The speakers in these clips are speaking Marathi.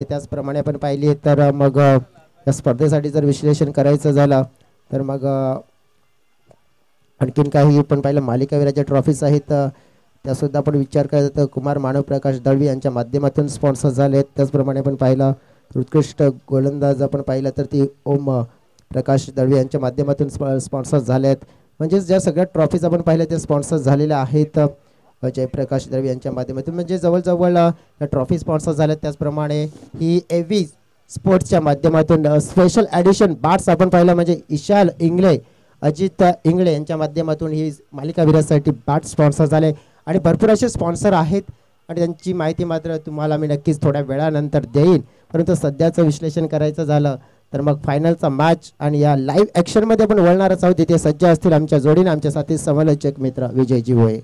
त्याचप्रमाणे आपण पाहिली तर मग या स्पर्धेसाठी जर विश्लेषण करायचं झालं तर मग आणखीन काही पण पाहिलं मालिकावीराच्या ट्रॉफीज आहेत त्यासुद्धा आपण विचार करायचा तर कुमार मानव प्रकाश दळवी यांच्या माध्यमातून स्पॉन्सर झाले. त्याचप्रमाणे आपण पाहिलं उत्कृष्ट गोलंदाज आपण पाहिलं तर ती ओम प्रकाश दळवी यांच्या माध्यमातून स्पॉन्सर झाले आहेत. म्हणजेच ज्या सगळ्या ट्रॉफीज आपण पाहिल्या त्या स्पॉन्सर झालेल्या आहेत जयप्रकाश दळवी यांच्या माध्यमातून. म्हणजे जवळजवळ या ट्रॉफी स्पॉन्सर झाल्यात. त्याचप्रमाणे ही एव्ही स्पोर्ट्सच्या माध्यमातून स्पेशल ॲडिशन बॅट्स आपण पाहिलं म्हणजे इशाल इंगळे अजित इंगळे यांच्या माध्यमातून ही मालिकावीरासाठी बॅट स्पॉन्सर झाले आणि भरपूर असे स्पॉन्सर आहेत आणि त्यांची माहिती मात्र तुम्हाला मी नक्कीच थोड्या वेळानंतर देईन. परंतु सध्याचं विश्लेषण करायचं झालं तर मग फायनलचा मॅच आणि या लाईव्ह ॲक्शनमध्ये आपण वळणारच आहोत. तिथे सज्ज असतील आमच्या जोडीने आमच्या साथी समालोचक मित्र विजयजी होय.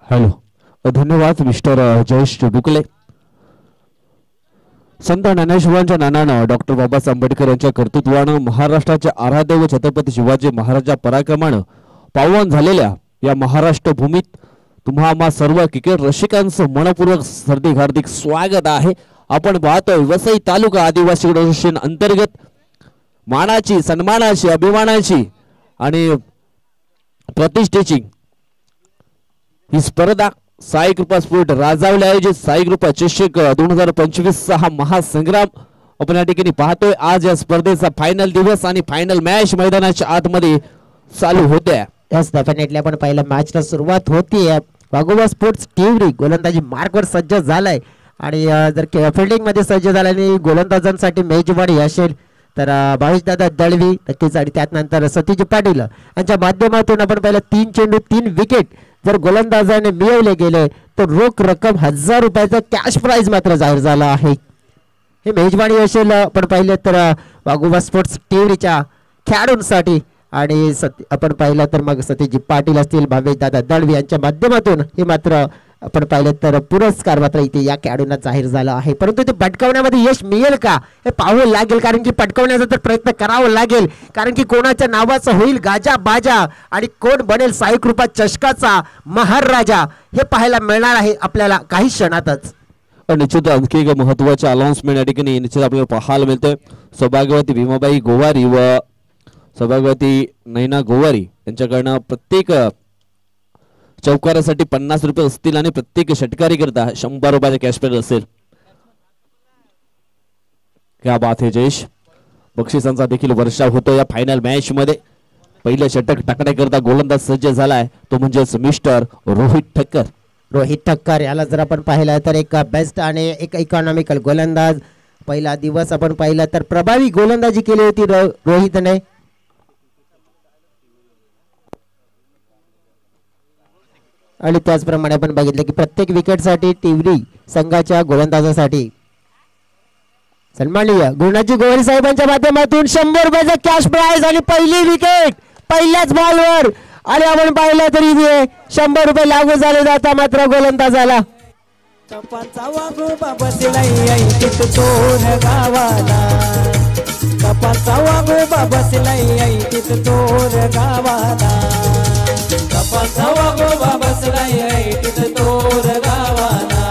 हॅलो, धन्यवाद मिस्टर जयेश बुकले. संत ज्ञानेश्वरांच्या नानानं डॉक्टर बाबासाहेब आंबेडकर यांच्या कर्तृत्वानं महाराष्ट्राचे आराध्य व छत्रपती शिवाजी महाराजांच्या पराक्रमानं पावन झालेल्या या महाराष्ट्र भूमीत तुम्हा सर्व क्रिकेट रसिकांचं मनपूर्वक हार्दिक स्वागत आहे. आपण पाहतोय वसई तालुका आदिवासी असोसिएशन अंतर्गत मानाची सन्मानाची अभिमानाची आणि प्रतिष्ठेची ही स्पर्धा साई कृपा स्पोर्ट राजावले आयोजित साई कृपा चषक 2025 हा महासंग्राम आपण या ठिकाणी पाहतोय. आज या स्पर्धेचा फायनल दिवस आणि फायनल मॅच मैदानाच्या आतमध्ये चालू होते. डेफिनेटली आपण पहिल्या मॅचला सुरुवात होतीये. वाघोबा स्पोर्ट्स टिवरी गोलंदाजी मार्कवर सज्ज झालाय आणि जर फिल्डिंग मध्ये सज्ज झाला आणि गोलंदाजांसाठी मेजवानी असेल तर भावेशदादा दळवी नक्कीच आणि त्यानंतर सतीश पाटील यांच्या माध्यमातून आपण पहिला 3 चेंडू 3 विकेट जर गोलंदाजाने मिळवले गेले तर रोख रक्कम 1000 रुपयाचा कॅश प्राइज मात्र जाहीर झाला आहे. हे मेजवानी असेल आपण पाहिलं तर वाघोबा स्पोर्ट्स टिवरीच्या खेळाडूंसाठी आणि आपण पाहिलं तर मग सतीश पाटील असतील भावेशदादा दळवी यांच्या माध्यमातून हे मात्र आपण पाहिलं तर पुरस्कार मात्र इथे या खेळाडूंना जाहीर झाला आहे. परंतु ते पटकावण्यामध्ये यश मिळेल का हे पाहावं लागेल कारण की पटकावण्याचा तर प्रयत्न करावा लागेल कारण की कोणाच्या नावाचं होईल गाजा बाजा आणि कोण बनेल साई कृपा चषकाचा महाराजा हे पाहायला मिळणार आहे आपल्याला काही क्षणातच. निश्चित आणखी एक महत्वाचे अनाउन्समेंट या ठिकाणी निश्चित आपल्याला पाहायला मिळते. सौभाग्यवती भीमाबाई गोवारी व सौभाग्यवती नैना गोवारी यांच्याकडनं प्रत्येक चौकारासाठी 50 रुपये असतील आणि प्रत्येक षटकारी करता 100 रुपयाचा कॅश प्राइज असेल. क्या बात है जयेश. बक्षिसांचा देखील वर्षाव होतो या फायनल मॅच मध्ये. पहिलं षटक टाकण्याकरता गोलंदाज सज्ज झालाय तो म्हणजेच मिस्टर रोहित ठक्कर. रोहित ठक्कर याला जर आपण पाहिलं तर एक बेस्ट आणि एक इकॉनॉमिकल गोलंदाज. पहिला दिवस आपण पाहिला तर प्रभावी गोलंदाजी केली होती रोहितने. आणि त्याचप्रमाणे आपण बघितलं की प्रत्येक विकेटसाठी टिवरी संघाच्या गोलंदाजासाठी सन्माननीय गुरुनाथजी गोवारी साहेबांच्या माध्यमातून 100 रुपयाचा कॅश प्राइज आणि पहिली विकेट पहिल्याच बॉलवर आणि आपण पाहिलं तरी 100 रुपये लागू झाले जाता मात्र गोलंदाजाला. कपाचा वाघोबा बसलाय ऐकत तोर गावाला. कपाचा वाघोबा बसलाय ऐकत तोर गावाला. कपाचा वाघोबा बसलाय ऐकत तोर गावाला.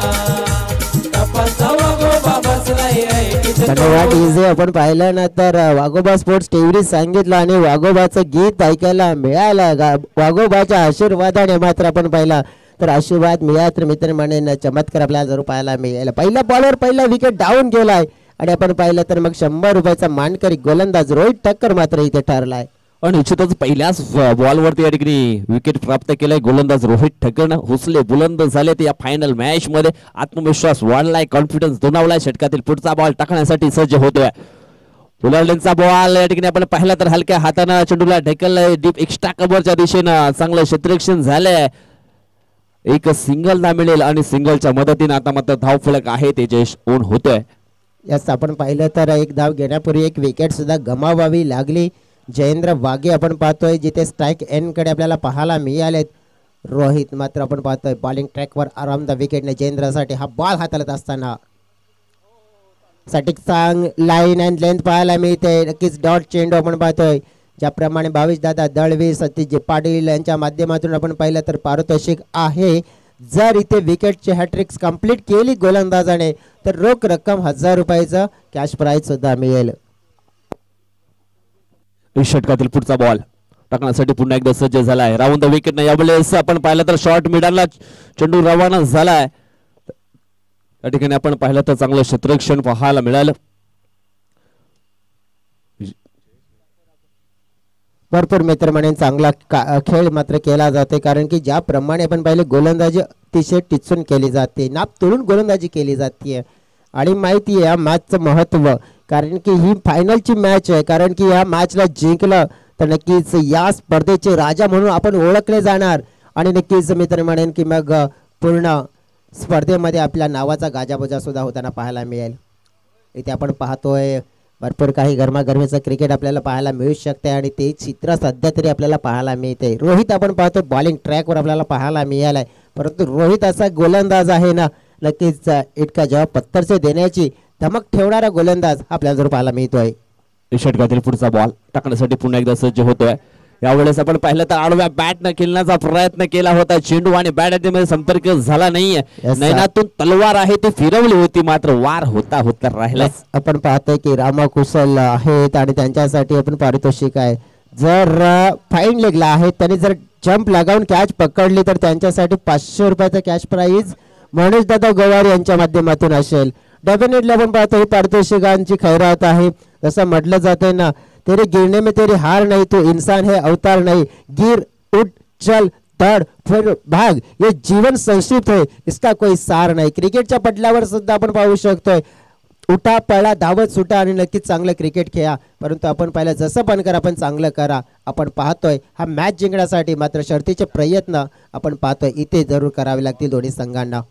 कपाचा वाघोबा बसलाय ऐकत. धन्यवाद इजे. आपण पाहिलं ना तर वाघोबा स्पोर्ट्स टिवरी सांगितलं आणि वाघोबाचं गीत ऐकायला मिळालं. वाघोबाच्या आशीर्वादाने मात्र आपण पाहिला तर आशीर्वाद मिळाला तर मित्र म्हणेन चमत्कार आपल्याला जरूर पाहायला मिळाला. पहिल्या बॉलवर पहिला विकेट डाऊन गेलाय आणि आपण पाहिलं तर मग 100 रुपयाचा मानकरी गोलंदाज रोहित ठक्कर मात्र इथे ठरलाय. आणि निश्चितच पहिल्याच बॉलवरती या ठिकाणी विकेट प्राप्त केलाय गोलंदाज रोहित ठक्करनं. हुसले बुलंद झाले या फायनल मॅच मध्ये. आत्मविश्वास वाढलाय, कॉन्फिडन्स दुणावलाय. षटकातील पुढचा बॉल टाकण्यासाठी सज्ज होतोय. पुलरलेनचा बॉल या ठिकाणी आपण पाहिला तर हलक्या हाताने चेंडूला ढकललाय डीप एक्स्ट्रा कव्हरच्या दिशेनं. चांगलं क्षेत्ररक्षण झालंय. एक सिंगल ना मिळेल आणि सिंगलच्या मदतीने आता मात्र धाव फलक आहे ते जयेश ओन होतोय. यास आपण पाहिलं तर एक धाव घेण्यापूर्वी एक विकेट सुद्धा गमावावी लागली जयेंद्र वाघे आपण पाहतोय जिथे स्ट्राईक एंड कडे आपल्याला पाहायला मिळालेत. रोहित मात्र आपण पाहतोय बॉलिंग ट्रॅकवर आरामदायक विकेटने जयेंद्रसाठी हा बॉल हाताळत असताना सटीक सांग लाईन अँड लेंथ पाहायला मिळते. नक्कीच डॉट चेंडू आपण पाहतोय ज्याप्रमाणे भावेश दादा दळवी सतीश पाटील यांच्या माध्यमातून आपण पाहिलं तर पारितोषिक आहे. जर इथे विकेटची हॅट्रिक्स कंप्लीट केली गोलंदाजाने तर रोख रक्कम 1000 रुपयाचं कॅश प्राइज सुद्धा मिळेल. षटकातील पुढचा बॉल टाकण्यासाठी पुन्हा एकदा सज्ज झालाय. राऊंड द विकेट यावेळेस आपण पाहिलं तर शॉर्ट मिडलला चेंडू रवाना झालाय. या ठिकाणी आपण पाहिलं तर चांगलं क्षेत्ररक्षण पाहायला मिळालं. भरपूर मित्र म्हणून चांगला खेळ मात्र केला जाते कारण की ज्याप्रमाणे आपण पाहिले गोलंदाजी अतिशय टिचून केली जाते नाप तोडून गोलंदाजी केली जाते आणि माहिती आहे या मॅचचं महत्त्व कारण की ही फायनलची मॅच आहे कारण की या मॅचला जिंकलं तर नक्कीच या स्पर्धेचे राजा म्हणून आपण ओळखले जाणार आणि नक्कीच मित्र म्हणेन की मग पूर्ण स्पर्धेमध्ये आपल्या नावाचा गाजाबजा सुद्धा होताना पाहायला मिळेल. इथे आपण पाहतोय भरपूर काही गरमागरमीचं क्रिकेट आपल्याला पाहायला मिळू शकते आणि ते चित्र सध्या तरी आपल्याला पाहायला मिळते. रोहित आपण पाहतो बॉलिंग ट्रॅकवर आपल्याला पाहायला मिळालाय परंतु रोहित असा गोलंदाज आहे ना नक्कीच इतका जवाब पत्तरचे देण्याची धमक ठेवणारा गोलंदाज आपल्याला जर पाहायला मिळतोय. षटकातील पुढचा बॉल टाकण्यासाठी पुन्हा एकदा सज्ज होतोय. यावेळेस आपण पाहिलं तर आडव्या बॅट न खेळण्याचा प्रयत्न केला होता चेंडू आणि बॅट मध्ये संपर्क झाला नाहीये. नैनातून तलवार आहे ती फिरवली होती मात्र वार होता होता राहिला. आपण पाहतोय की रामा कुशल आहेत आणि त्यांच्यासाठी आपण पारितोषिक आहे. जर फाईन लेगला आहे त्यांनी जर जंप लगावून कॅच पकडली तर त्यांच्यासाठी 500 रुपयाचा कॅश प्राइज मनोज दादा गवार यांच्या माध्यमातून असेल. डेफिनेटली आपण पाहतो पारितोषिकांची खैरात आहे. जसं म्हटलं जाते ना तेरे गिरने में तेरी हार नहीं तू इंसान है अवतार नहीं गिर उठ चल दौड़ फिर भाग ये जीवन संक्षिप्त है इसका कोई सार नाही. क्रिकेटच्या पटलावर सुद्धा आपण पाहू शकतोय उठा पळा धावत सुटा आणि नक्कीच चांगलं क्रिकेट खेळा परंतु आपण पाहिलं जसं पण करा आपण चांगलं करा. आपण पाहतोय हा मॅच जिंकण्यासाठी मात्र शर्तीचे प्रयत्न आपण पाहतोय इथे जरूर करावे लागतील दोन्ही संघांना.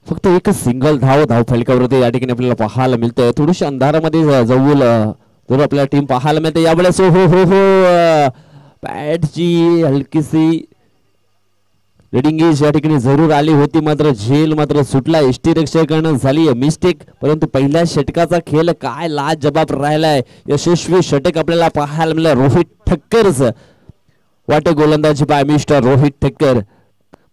फक्त एक सिंगल धाव फलकावरती या ठिकाणी आपल्याला पाहायला मिळतंय. थोडीशी अंधारामध्ये जवळ जरूर आपल्याला टीम पाहायला मिळते. यावेळेस हो हो हो बॅटची हलकीशी रेडिंग या ठिकाणी जरूर आली होती मात्र झेल मात्र सुटला. यष्टीरक्षकानं झाली मिस्टेक परंतु पहिल्या षटकाचा खेळ काय लाजबाब राहिलाय. यशस्वी षटक आपल्याला पाहायला मिळालं रोहित ठक्करच वाटे गोलंदाजी बाय मिस्टर रोहित ठक्कर.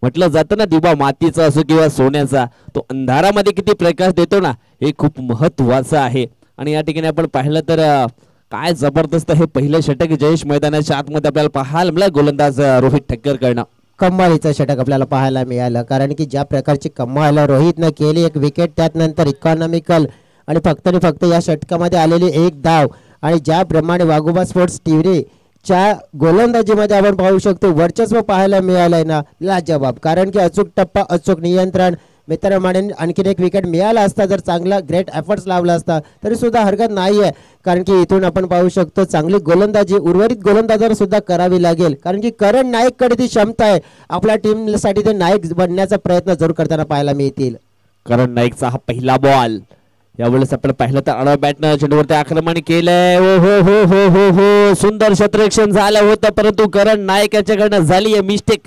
म्हटलं जातं ना दिवा मातीचा असो किंवा सोन्याचा तो अंधारामध्ये किती प्रकाश देतो ना हे खूप महत्वाचं आहे. आणि या ठिकाणी आपण पाहिलं तर काय जबरदस्त हे पहिलं षटक जयेश मैदानाच्या आतमध्ये आपल्याला पाहायला मिळालं गोलंदाज रोहित ठक्कर करणं. कमालीचं षटक आपल्याला पाहायला मिळालं कारण की ज्या प्रकारची कमाल रोहितनं केली एक विकेट त्यात नंतर इकॉनॉमिकल आणि फक्त या षटकामध्ये आलेली एक धाव आणि ज्याप्रमाणे वाघोबा स्पोर्ट्स टिवरी च्या गोलंदाजीमध्ये आपण पाहू शकतो वर्चस्व पाहायला मिळालंय ना लाजवाब कारण की अचूक टप्पा अचूक नियंत्रण मित्रांमध्ये आणखीन एक विकेट मिळाला असता जर चांगला ग्रेट एफर्ट्स लावला असता तरी सुद्धा हरकत नाही आहे कारण की इथून आपण पाहू शकतो चांगली गोलंदाजी उर्वरित गोलंदाजांना सुद्धा करावी लागेल कारण की करण नाईककडे ती क्षमता आहे. आपल्या टीमसाठी ते नायक बनण्याचा प्रयत्न जरूर करताना पाहायला मिळतील. करण नाईकचा हा पहिला बॉल यावेळेस आपण पाहिलं तर आडव्या बॅटनं चेंडूवरती आक्रमण केलंय. हो हो हो हो हो हो सुंदर क्षेत्ररक्षण झालं होतं परंतु करण नाईक याच्याकडनं झाली आहे मिस्टेक.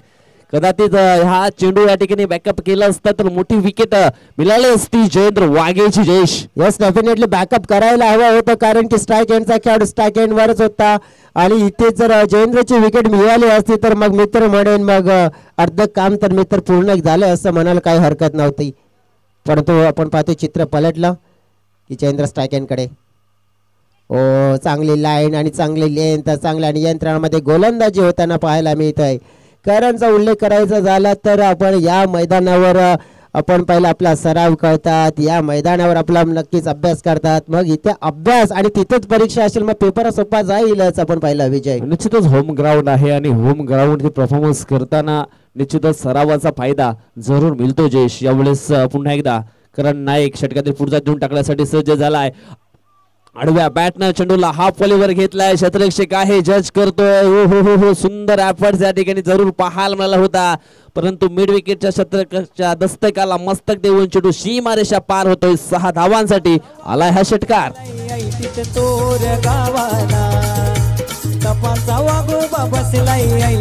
कदाचित हा चेंडू या ठिकाणी बॅकअप केला असता तर मोठी विकेट मिळाली असती जयेंद्र वाघेची. जयेश यस डेफिनेटली बॅकअप करायला हवं होतं कारण की स्ट्राईक एंडचा खेळ स्ट्राईक एंडवरच होता आणि इथे जर जयेंद्रची विकेट मिळाली असती तर मग मित्र म्हणेन मग अर्ध काम तर मित्र पूर्ण झालं असं म्हणायला काही हरकत नव्हती. परंतु आपण पाहतो चित्र पलटलं की जयेंद्र स्ट्राईक एंडकडे ओ चांगली लाईन आणि चांगली लेंथ चांगल्या नियंत्रणामध्ये गोलंदाजी होताना पाहायला मिळत आहे. करणचा उल्लेख करायचा झाला तर आपण या मैदानावर आपण पहिला आपला सराव करतात या मैदानावर आपला नक्कीच अभ्यास करतात मग इथे अभ्यास आणि तिथेच परीक्षा असेल मग पेपर सोपा जाईलच. आपण पहिला विजय निश्चितच होम ग्राउंड आहे आणि होम ग्राउंड परफॉर्मन्स करताना निश्चितच सरावाचा फायदा जरूर मिळतो. जयेश यावेळेस पुन्हा एकदा करण नाईक षटकातील पुढचा देऊन टाकण्यासाठी सज्ज झालाय. आडव्या बॅटनं चेंडूला हाफ वॉलीवर घेतलाय. क्षेत्ररक्षक आहे, जज करतोय. हो हो हो हो, सुंदर एफर्ट्स या ठिकाणी जरूर पाहायला मिळाला होता, परंतु मिड विकेटच्या क्षेत्ररक्षकाच्या दस्तकाला मस्तक देऊन चेंडू सीमारेषा पार होतोय. 6 धावांसाठी आलाय हा षटकार. तोर गावाला कपाचा वाघोबा बसलाय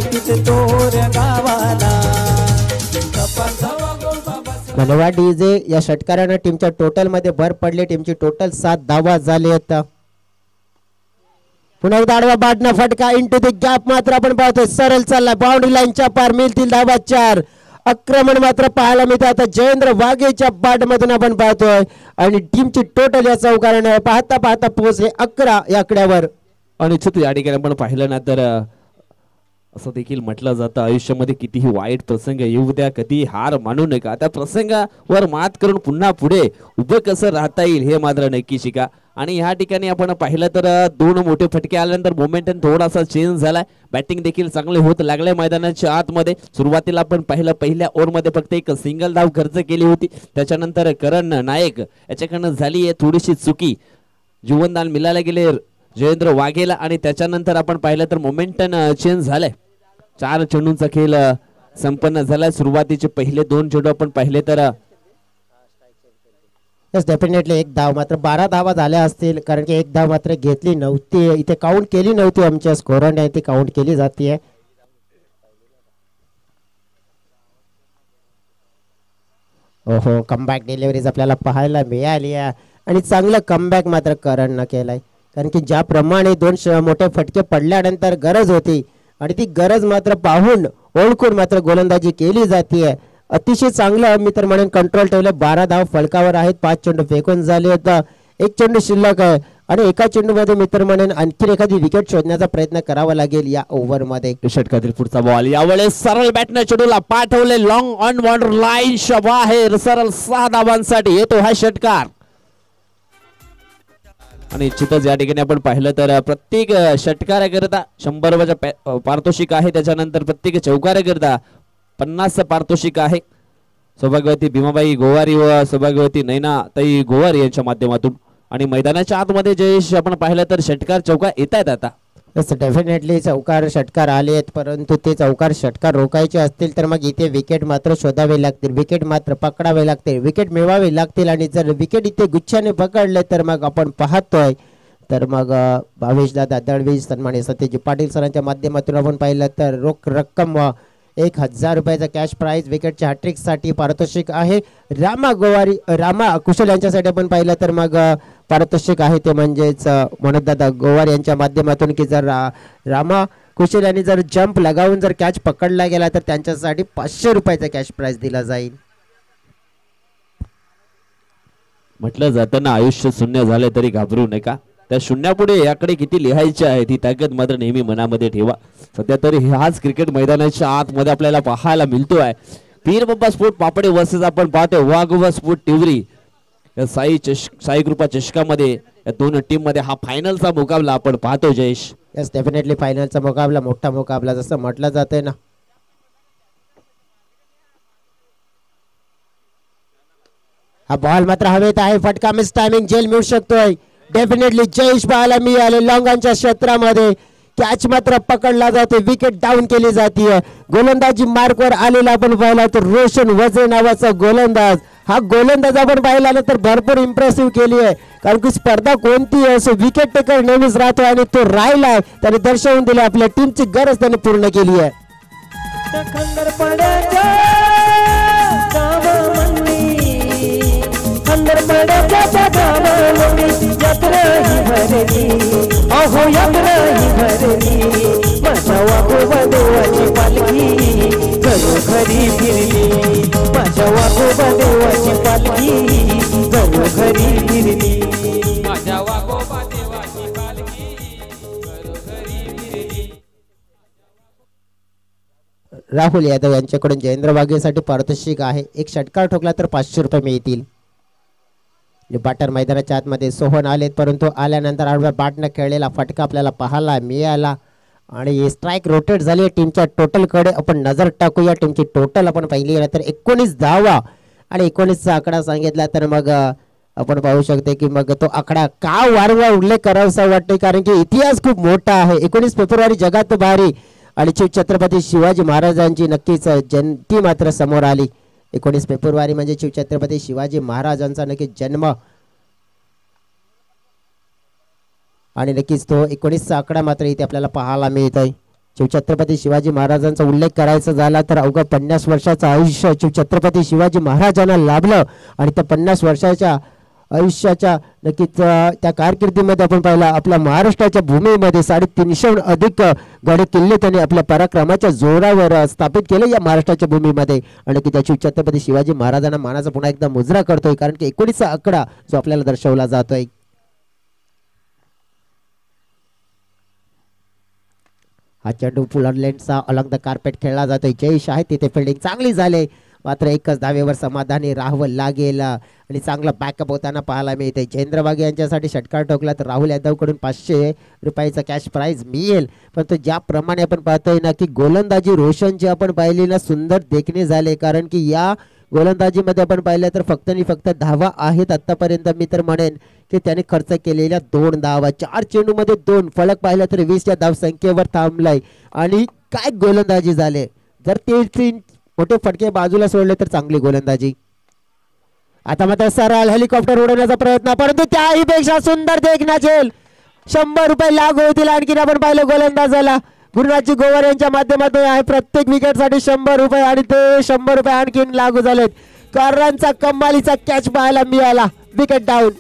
तोर गावाला कपाचा वाघोबा बसलाय. धन्यवाद डीजे. या षटकारानं टीमच्या टोटल मध्ये भर पडली. टीमची टोटल 7 धावा झाली आहेत. पुन्हा एकदा आडवा बाटना फटका इंटू द गॅप मात्र आपण पाहतोय. सरळ चालला बाउंड्री लाईनच्या पार, मिळतील धावा 4. आक्रमण मात्र पाहायला मिळते आता जयेंद्र वाघेच्या बाट मधून आपण पाहतोय आणि टीमची टोटल या चौकाराने पाहता पाहता पोहोचले 11 या आकड्यावर. आणि या ठिकाणी आपण पाहिलं ना तर असं देखील म्हटलं जातं, आयुष्यामध्ये कितीही वाईट प्रसंग येऊ द्या, कधी हार मानू नका. त्या प्रसंगावर मात करून पुन्हा पुढे उभं कसं राहता येईल हे मात्र नक्की शिका. आणि ह्या ठिकाणी आपण पाहिलं तर 2 मोठे फटके आल्यानंतर मोमेंटम थोडासा चेंज झालाय. बॅटिंग देखील चांगले होत लागले मैदानाच्या आतमध्ये. सुरुवातीला आपण पाहिलं पहिल्या ओव्हरमध्ये फक्त एक सिंगल धाव खर्च केली होती. त्याच्यानंतर करण नायक याच्याकडनं झाली आहे थोडीशी चुकी, जीवनदान मिळायला गेले जयेंद्र वाघेला आणि त्याच्यानंतर आपण पाहिलं तर मोमेंटम चेंज झालाय. 4 चेंडूंचा खेळ संपन्न झालाय. सुरुवातीचे पहिले 2 चेंडू आपण पाहिले तर डेफिनेटली एक धाव मात्र 12 धावा झाल्या असतील, कारण की एक धाव मात्र घेतली नव्हती, इथे काउंट केली नव्हती. आमच्या स्कोरने ती काउंट केली जाते. ओहो, कमबॅक डिलिव्हरीज आपल्याला पाहायला मिळाली आहे आणि चांगलं कमबॅक मात्र करणनं केलंय. कारण की ज्याप्रमाणे 2 मोठे फटके पडल्यानंतर गरज होती आणि ती गरज मात्र पाहून ओळखून मात्र गोलंदाजी केली जाते. अतिशय चांगलं मी तर म्हणेन कंट्रोल ठेवलं. 12 धाव फलकावर आहेत, 5 चेंडू फेकून झाले होता, 1 चेंडू शिल्लक आहे आणि एका चेंडूमध्ये मी तर म्हणेन आणखी एखादी विकेट शोधण्याचा प्रयत्न करावा लागेल या ओव्हरमध्ये. षटकातील पुढचा बॉल यावेळेस सरळ बॅटने चेंडूला पाठवले लॉंग ऑन बॉर्डर लाईन शबाहेर, सरळ 6 धावांसाठी येतो हा षटकार. आणि निश्चितच या ठिकाणी आपण पाहिलं तर प्रत्येक षटकाराकरता 100 रुपयाचा पारितोषिक आहे. त्याच्यानंतर प्रत्येक चौकाराकरता 50 पारितोषिक आहे. सौभाग्यवती भीमाबाई गोवारी व सौभाग्यवती नैनाताई गोवारी यांच्या माध्यमातून. आणि मैदानाच्या आतमध्ये जयेश आपण पाहिलं तर षटकार चौका येत आहेत आता. डेफिनेटली चौकार षटकार आले आहेत, परंतु ते चौकार षटकार रोखायचे असतील तर मग इथे विकेट मात्र शोधावे लागतील, विकेट मात्र पकडावे लागतील, विकेट मिळवावे लागतील. आणि जर विकेट इथे गुच्छाने पकडले तर मग आपण पाहतोय तर मग भावेश दादा दळवी सन्माननीय सत्यजी पाटील सरांच्या माध्यमातून आपण पाहिलं तर रोख रक्कम 1000 रुपयाचा कॅश प्राइज विकेटच्या हॅट्रिक साठी पारितोषिक आहे. रामा कुशल यांच्यासाठी आपण पाहिलं तर मग पारितोषिक आहे ते म्हणजेच मनोजदादा गोवार यांच्या माध्यमातून की जर रामा कुशल यांनी जर जंप लगावून जर कॅच पकडला गेला तर त्यांच्यासाठी 500 रुपयाचा कॅश प्राइज दिला जाईल. म्हटलं जाताना आयुष्य शून्य झाले तरी घाबरू नका, त्या शून्यापुढे याकडे किती लिहायचे आहे ती ताकद मात्र नेहमी मनामध्ये ठेवा. सध्या तरी हाच क्रिकेट मैदानाच्या आतमध्ये आपल्याला पाहायला मिळतोय. पीर बाबा स्पोर्ट पापडे वर्सेस आपण पाहतोय वाघोबा स्पोर्ट टिवरी. या साई कृपा चषकामध्ये या 2 टीम मध्ये हा फायनलचा मुकाबला आपण पाहतो जयेश. यस डेफिनेटली फायनलचा मुकाबला, मोठा मुकाबला जसं म्हटलं जातंय ना. हा बॉल मात्र हवेत आहे, फटका मिस टायमिंग जेल मिळू शकतोय. डेफिनेटली जयेश पाहायला मिळाले लॉंगांच्या क्षेत्रामध्ये कॅच मात्र पकडला जाते, विकेट डाऊन केली जाते. गोलंदाजी मार्कवर आलेला आपण पाहिला तर रोशन वजे नावाचा गोलंदाज. हा गोलंदाज आपण पाहिला तर भरपूर इम्प्रेसिव्ह केली आहे, कारण की स्पर्धा कोणती असो विकेट टेकर नेहमीच राहतो आणि तो राहिलाय, त्याने दर्शवून दिले आपल्या टीमची गरज त्याने पूर्ण केली आहे. अहो यात्रा ही भरली माझ्या वाघोबा देवाची पालखी घरोघरी फिरली, माझ्या वाघोबा देवाची पालखी घरोघरी फिरली, माझ्या वाघोबा देवाची पालखी घरोघरी फिरली. राहुल यादव यांच्याकडून जयेंद्र वाघेसाठी पारितोषिक आहे. एक षटकार ठोकला तर 500 रुपये मिळतील. बॅटर मैदानाच्या आतमध्ये सोहन आलेत, परंतु आल्यानंतर आडव्या बॅटनं खेळलेला फटका आपल्याला पाहायला मिळाला आणि स्ट्राईक रोटेट झाली. टीमच्या टोटल कडे आपण नजर टाकूया. टीमची टोटल आपण पाहिली तर 19 धावा आणि 19चा आकडा सांगितला तर मग आपण पाहू शकते की मग तो आकडा का वारंवार उल्लेख करावासा वाटते कारण की इतिहास खूप मोठा आहे. 19 फेब्रुवारी जगात भारी आणि छत्रपती शिवाजी महाराजांची नक्कीच जयंती मात्र समोर आली. 19 फेब्रुवारी म्हणजे छत्रपती शिवाजी महाराजांचा नक्कीच जन्म आणि नक्कीच तो 19चा आकडा मात्र इथे आपल्याला पाहायला मिळत आहे. छत्रपती शिवाजी महाराजांचा उल्लेख करायचा झाला तर अवघ्या 50 वर्षाचं आयुष्य छत्रपती शिवाजी महाराजांना लाभलं आणि त्या 50 वर्षाच्या आयुष्याच्या नक्कीच त्या कारकिर्दीमध्ये आपण पाहिला आपल्या महाराष्ट्राच्या भूमीमध्ये 350 अधिक गड किल्ले त्यांनी आपल्या पराक्रमाच्या जोरावर स्थापित केले या महाराष्ट्राच्या भूमीमध्ये आणि की त्याची छत्रपती शिवाजी महाराजांना मानाचा पुन्हा एकदा मुजरा करतोय कारण की 19चा आकडा जो आपल्याला दर्शवला जातोय. हा चेंडू फुलरलेंडचा अलॉंग द कार्पेट खेळला जातोय. जयेश आहे तिथे फिल्डिंग चांगली झाले मात्र एकच धावेवर समाधानी राहावं लागेल आणि चांगला बॅकअप होताना पाहायला मिळते. जयेंद्र वाघे यांच्यासाठी षटकार ठोकला तर राहुल यादवकडून 500 रुपयाचा कॅश प्राइज मिळेल. पण तो ज्याप्रमाणे आपण पाहतोय ना की गोलंदाजी रोशनची आपण पाहिली ना सुंदर देखणे झाले कारण की या गोलंदाजीमध्ये आपण पाहिलं तर फक्त आणि फक्त धावा आहेत आतापर्यंत. मी तर म्हणेन की त्याने खर्च केलेल्या 2 धावा 4 चेंडूमध्ये 2 फलक पाहिला तर 20 या धाव संख्येवर थांबलाय आणि काय गोलंदाजी झाले. जर ते मोठे फटके बाजूला सोडले तर चांगली गोलंदाजी. आता मात्र सरळ हेलिकॉप्टर उडवण्याचा प्रयत्न परंतु त्याही पेक्षा सुंदर देखना झेल 100 रुपये लागू होतील. आणखीन आपण पाहिलं गोलंदाजाला गुरुनाथजी गोवर यांच्या माध्यमातून आहे प्रत्येक विकेटसाठी 100 रुपये आणि ते 100 रुपये आणखीन लागू झालेत. कर्रांचा कमालीचा कॅच पाहायला मिळाला. Wicket down.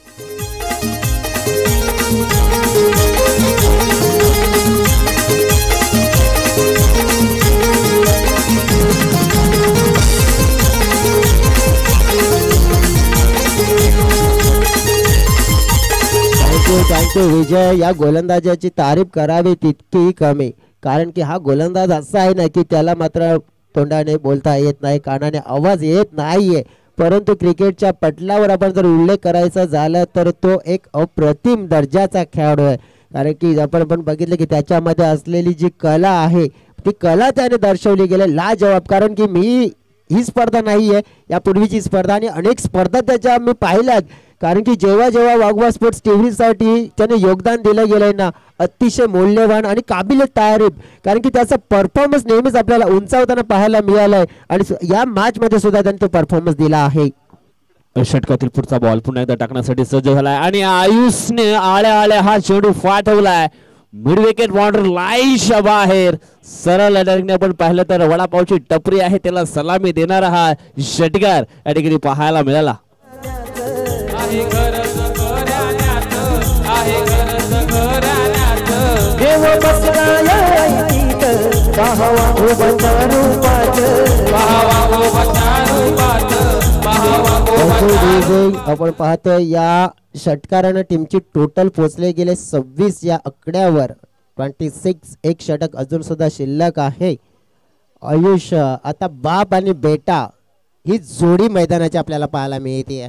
थँक्यू विजय. या गोलंदाजाची तारीफ करावी तितकी कमी कारण की हा गोलंदाज असा आहे ना की त्याला मात्र तोंडाने बोलता येत नाही कानाने आवाज येत नाहीये परंतु क्रिकेटच्या पटलावर आपण जर उल्लेख करायचा झाला तर तो एक अप्रतिम दर्जाचा खेळाडू आहे. कारण की आपण पण बघितलं की त्याच्यामध्ये असलेली जी कला आहे ती कला त्याने दर्शवली गेली लाजवाब. कारण की मी ही स्पर्धा नाहीये यापूर्वीची स्पर्धा आणि अनेक स्पर्धा त्याच्या मी पाहिल्यात कारण की जेव्हा जेव्हा वाघवा स्पोर्ट्स टीव्हीसाठी त्याने योगदान दिलं गेलंय ना अतिशय मौल्यवान आणि काबिल तारीफ कारण की त्याचा परफॉर्मन्स नेहमीच आपल्याला उंचावताना पाहायला मिळालाय आणि या मॅच मध्ये सुद्धा त्याने तो परफॉर्मन्स दिला आहे. षटकातील पुढचा बॉल पुन्हा एकदा टाकण्यासाठी सज्ज झालाय आणि आयुषने आळ्या आळ्या हा चेंडू फाटवलाय. मिड विकेट बॉर्डर लाईनच्या बाहेर सरळ डायरेक्टने आपण पाहिलं तर वडापावची टपरी आहे त्याला सलामी देणारा हा षटकार या ठिकाणी पाहायला मिळाला. आपण पाहतोय या षटकारानं टीमची टोटल पोहोचले गेले 26 या आकड्यावर 26. एक षटक अजून सुद्धा शिल्लक आहे. आयुष आता बाप आणि बेटा ही जोडी मैदानाची आपल्याला पाहायला मिळते.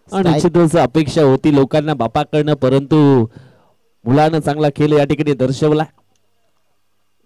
निश्चितच अपेक्षा होती लोकांना बापाकडनं परंतु मुलानं चांगला खेळ या ठिकाणी दर्शवला.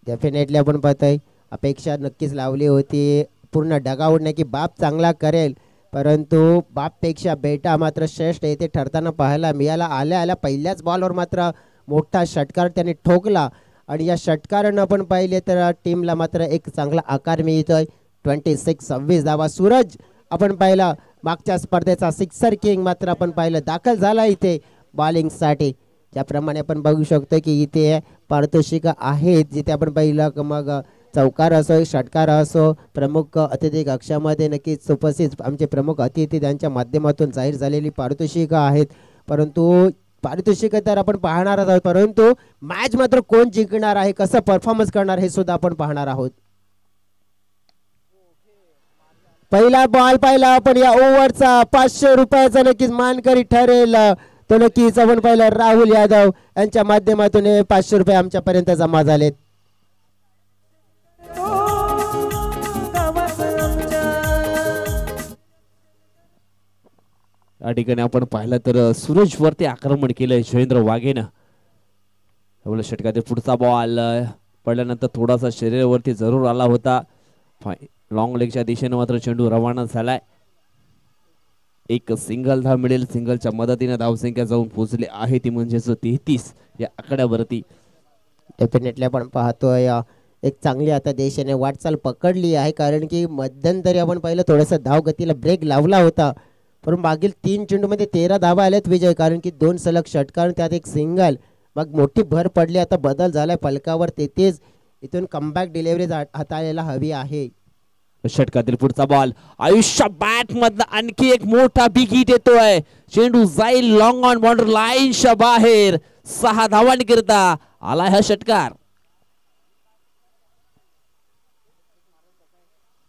डेफिनेटली आपण पाहतोय अपेक्षा नक्कीच लावली होती पूर्ण डगावडणे की बाप चांगला करेल परंतु बापपेक्षा बेटा मात्र श्रेष्ठ येथे ठरताना पाहायला मिळाला. आल्या आल्या पहिल्याच बॉलवर मात्र मोठा षटकार त्याने ठोकला आणि या षटकारानं आपण पाहिले तर टीमला मात्र एक चांगला आकार मिळतोय. 26 धावा. सूरज आपण पाहिला मागच्या स्पर्धेचा सिक्सर किंग मात्र आपण पाहिलं दाखल झाला इथे बॉलिंगसाठी. ज्याप्रमाणे आपण बघू शकतो की इथे पारितोषिक आहेत जिथे आपण पाहिलं मग चौकार असो षटकार असो प्रमुख अतिथी कक्षामध्ये नक्कीच उपस्थित आमचे प्रमुख अतिथी त्यांच्या माध्यमातून जाहीर झालेली पारितोषिक आहेत. परंतु पारितोषिक तर आपण पाहणार आहोत परंतु मॅच मात्र कोण जिंकणार आहे कसं परफॉर्मन्स करणार हे सुद्धा आपण पाहणार आहोत. पहिला बॉल पाहिला आपण या ओव्हरचा 500 रुपयाचा नक्कीच मानकरी ठरेल तो नक्कीच आपण पाहिलं राहुल यादव यांच्या माध्यमातून 500 रुपये आमच्यापर्यंत जमा झालेत. या ठिकाणी आपण पाहिलं तर सूरज वरती आक्रमण केलंय जयेंद्र वाघेनं. षटकातील पुढचा बॉल पडल्यानंतर थोडासा शरीरावरती जरूर आला होता. लॉंग लेगच्या दिशेने मात्र चेंडू रवाना झालाय. एक सिंगल धाव मिळेल. सिंगलच्या मदतीने धावसंख्या जाऊन पोहोचले आहे ती म्हणजेच 33 या आकड्यावरती. डेफिनेटली आपण पाहतोय एक चांगली आता देशाने वाटचाल पकडली आहे, कारण की मध्यंतरी आपण पाहिलं थोडंसं धावगतीला ब्रेक लावला होता, पण मागील 3 चेंडूमध्ये 13 धावा आल्यात विजय, कारण की 2 सलग षटकार त्यात एक सिंगल. मग मोठी भर पडली, आता बदल झालाय फलकावर, तेथेच इथून कमबॅक डिलिव्हरी हाताळायला हवी आहे. षटकातील पुढचा बॉल आयुष्या बॅट मधला आणखी एक मोठा बिग हिट येतोय. चेंडू जाईल लॉंग ऑन बॉर्डर लाईनच्या बाहेर. 6 धावांकरिता आलाय हा षटकार.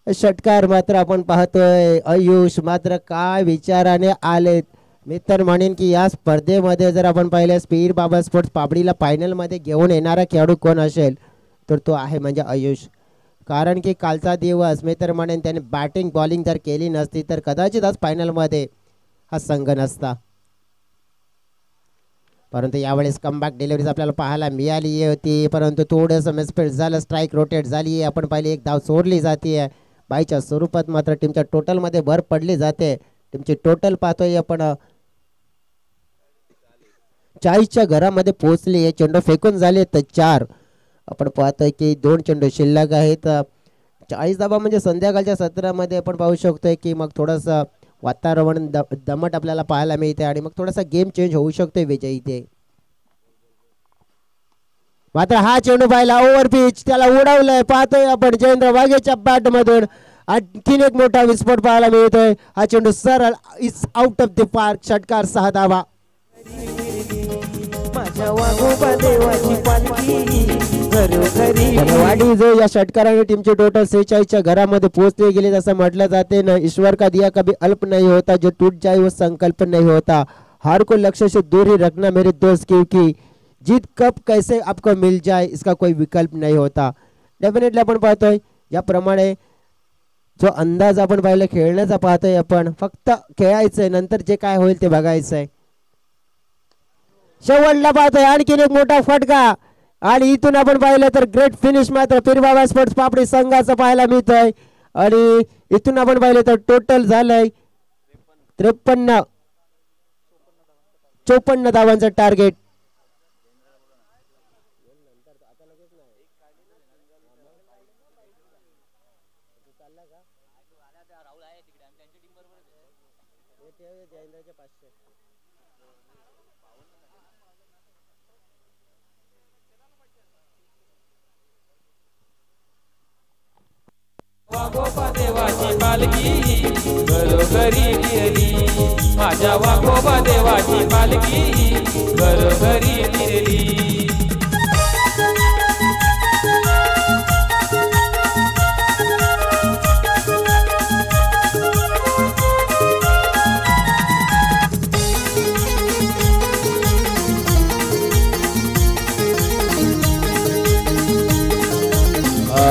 षटकार मात्र आपण पाहतोय आयुष मात्र काय विचाराने आलेत. मी तर म्हणेन की या स्पर्धेमध्ये जर आपण पाहिलं स्पीड बाबा स्पोर्ट्स पाबडीला फायनल मध्ये घेऊन येणारा खेळाडू कोण असेल तर तो आहे म्हणजे आयुष. कारण की कालचा दिवस मी तर म्हणेन त्याने बॅटिंग बॉलिंग जर केली नसती तर कदाचित आज फायनल मध्ये हा संघ नसता. परंतु यावेळेस कमबॅक डिलिव्हरीज आपल्याला पाहायला मिळाली होती, परंतु थोडंसं मिसफिट झालं. स्ट्राईक रोटेट झाली, आपण पाहिली एक धाव सोडली जाते. बाईच्या स्वरूपात मात्र टीमच्या टोटलमध्ये भर पडली जाते. टीमची टोटल पाहतोय आपण 40च्या घरामध्ये पोहोचली. हे चेंडू फेकून झाले तर 4. आपण पाहतोय की 2 चेंडू शिल्लक आहेत. 40 धावा म्हणजे संध्याकाळच्या सत्रामध्ये आपण पाहू शकतोय की मग थोडंसं वातावरण दमट आपल्याला पाहायला मिळते आणि मग थोडासा गेम चेंज होऊ शकतोय विजय इथे. मात्र हा चेंडू पाहिला ओव्हर पिच, त्याला उडवलंय. पाहतोय आपण जयेंद्र वाघेच्या बॅट मधून आणखीन एक मोठा विस्फोट पाहायला मिळतोय. हा चेंडू सरळ is out of the park. षटकार 6 धावा. वाडी जो या षटकाराने टीमचे टोटल 46च्या घरामध्ये पोहोचले गेले असं म्हटलं जाते ना. ईश्वर का दिया कभी अल्प नहीं होता, जो टूट जाए वो संकल्प नहीं होता. हार को लक्ष्य से दूर ही रखना मेरे दोस्त, क्योंकि जीत कब कैसे आपको मिल जाए इसका कोई विकल्प नहीं होता. डेफिनेटली आपण पाहतोय याप्रमाणे जो अंदाज आपण पाहिलं खेळण्याचा पाहतोय आपण, फक्त खेळायचंय, नंतर जे काय होईल ते बघायचंय. शेवटला पाहतोय आणखीन एक मोठा फटका आणि इथून आपण पाहिलं तर ग्रेट फिनिश मात्र पीरबाबा स्पोर्ट्स पापडी संघाचं पाहायला मिळतंय. आणि इथून आपण पाहिलं तर टोटल झालंय 54 धावांचं टार्गेट. वाघोबा देवाची पालखी घरोघरी फिरली. माझ्या वाघोबा देवाची पालखी घरोघरी फिरली.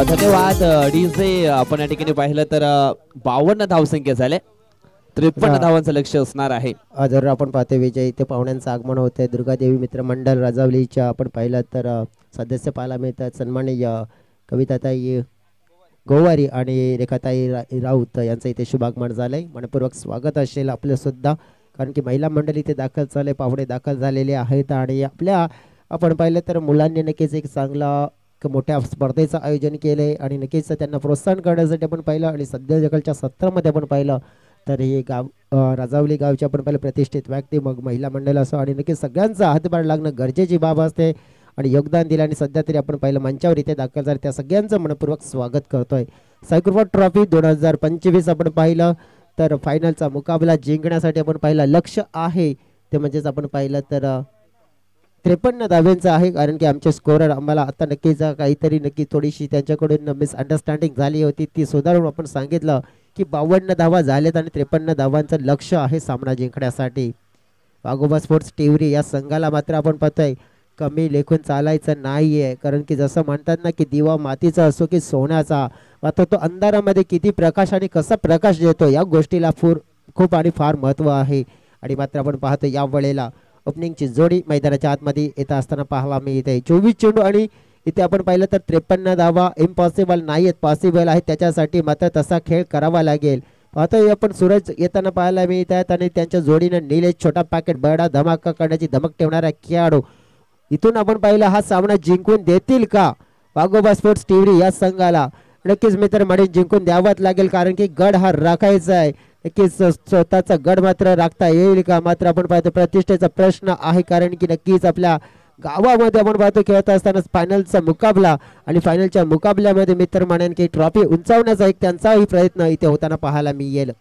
धन्यवाद डीजे. आपण या ठिकाणी पाहिलं तर 52 धावसंख्या झाले. 53 धावांचं लक्ष असणार आहे. जर आपण पाहतो विजय इथे पाहुण्यांचं आगमन होतंय. दुर्गादेवी मित्र मंडळ राजावलीच्या आपण पाहिलं तर सदस्य पाहायला मिळतात. सन्माननीय कविताताई गोवारी आणि रेखाताई राऊत यांचं इथे शुभागमन झालंय. मनपूर्वक स्वागत असेल आपलं सुद्धा, कारण की महिला मंडळ इथे दाखल झाले, पाहुणे दाखल झालेले आहेत. आणि आपल्या आपण पाहिलं तर मुलांनी नक्कीच एक चांगला मोठ्या स्पर्धेचं आयोजन केलंय आणि नक्कीच त्यांना प्रोत्साहन करण्यासाठी आपण पाहिलं. आणि सध्याकाळच्या सत्रामध्ये आपण पाहिलं तर हे गाव राजावली गावचे आपण पाहिलं प्रतिष्ठित व्यक्ती, मग महिला मंडळ असो, आणि नक्कीच सगळ्यांचा हातभार लागणं गरजेची बाब असते आणि योगदान दिलं. आणि सध्या तरी आपण पाहिलं मंचावर इथे दाखल झाले त्या सगळ्यांचं मनपूर्वक स्वागत करतोय. सायकलपॉट ट्रॉफी 2025 आपण पाहिलं तर फायनलचा मुकाबला जिंकण्यासाठी आपण पाहिलं लक्ष आहे ते म्हणजेच आपण पाहिलं तर 53 धाव्यांचं आहे. कारण की आमचे स्कोरर आम्हाला आता नक्कीच काहीतरी नक्की थोडीशी त्यांच्याकडून मिसअंडरस्टँडिंग झाली होती, ती सुधारून आपण सांगितलं की 52 धावा झालेत आणि 53 धावांचं लक्ष आहे सामना जिंकण्यासाठी. वाघोबा स्पोर्ट्स टिवरी या संघाला मात्र आपण पाहतोय कमी लेखून चालायचं नाहीये, कारण की जसं म्हणतात ना की दिवा मातीचा असो की सोन्याचा, मात्र तो अंधारामध्ये किती प्रकाश आणि कसा प्रकाश देतो या गोष्टीला खूप आणि फार महत्त्व आहे. आणि मात्र आपण पाहतो या वेळेला ओपनिंगची जोडी मैदानाच्या आतमध्ये येत असताना पाहायला मिळते. 24 चेंडू आणि इथे आपण पाहिलं तर 53 धावा इम्पॉसिबल नाही आहेत, पॉसिबल आहे त्याच्यासाठी मात्र तसा खेळ करावा लागेल. आता आपण सूरज येताना पाहायला मिळत आहेत आणि त्यांच्या जोडीनं निलेश छोटा पॅकेट बडा धमाका करण्याची धमक ठेवणारा खेळाडू. इथून आपण पाहिलं हा सामना जिंकून देतील का वाघोबा स्पोर्ट्स टिवरी या संघाला? नक्कीच मित्र म्हणून जिंकून द्यावाच लागेल, कारण की गड हा राखायचा आहे. नक्कीच स्वतःचा गड मात्र राखता येईल का? मात्र आपण पाहतो प्रतिष्ठेचा प्रश्न आहे, कारण की नक्कीच आपल्या गावामध्ये आपण पाहतो खेळत असताना फायनलचा मुकाबला आणि फायनलच्या मुकाबल्यामध्ये मित्र म्हणून की ट्रॉफी उंचावण्याचा एक त्यांचाही प्रयत्न इथे होताना पाहायला मिळेल.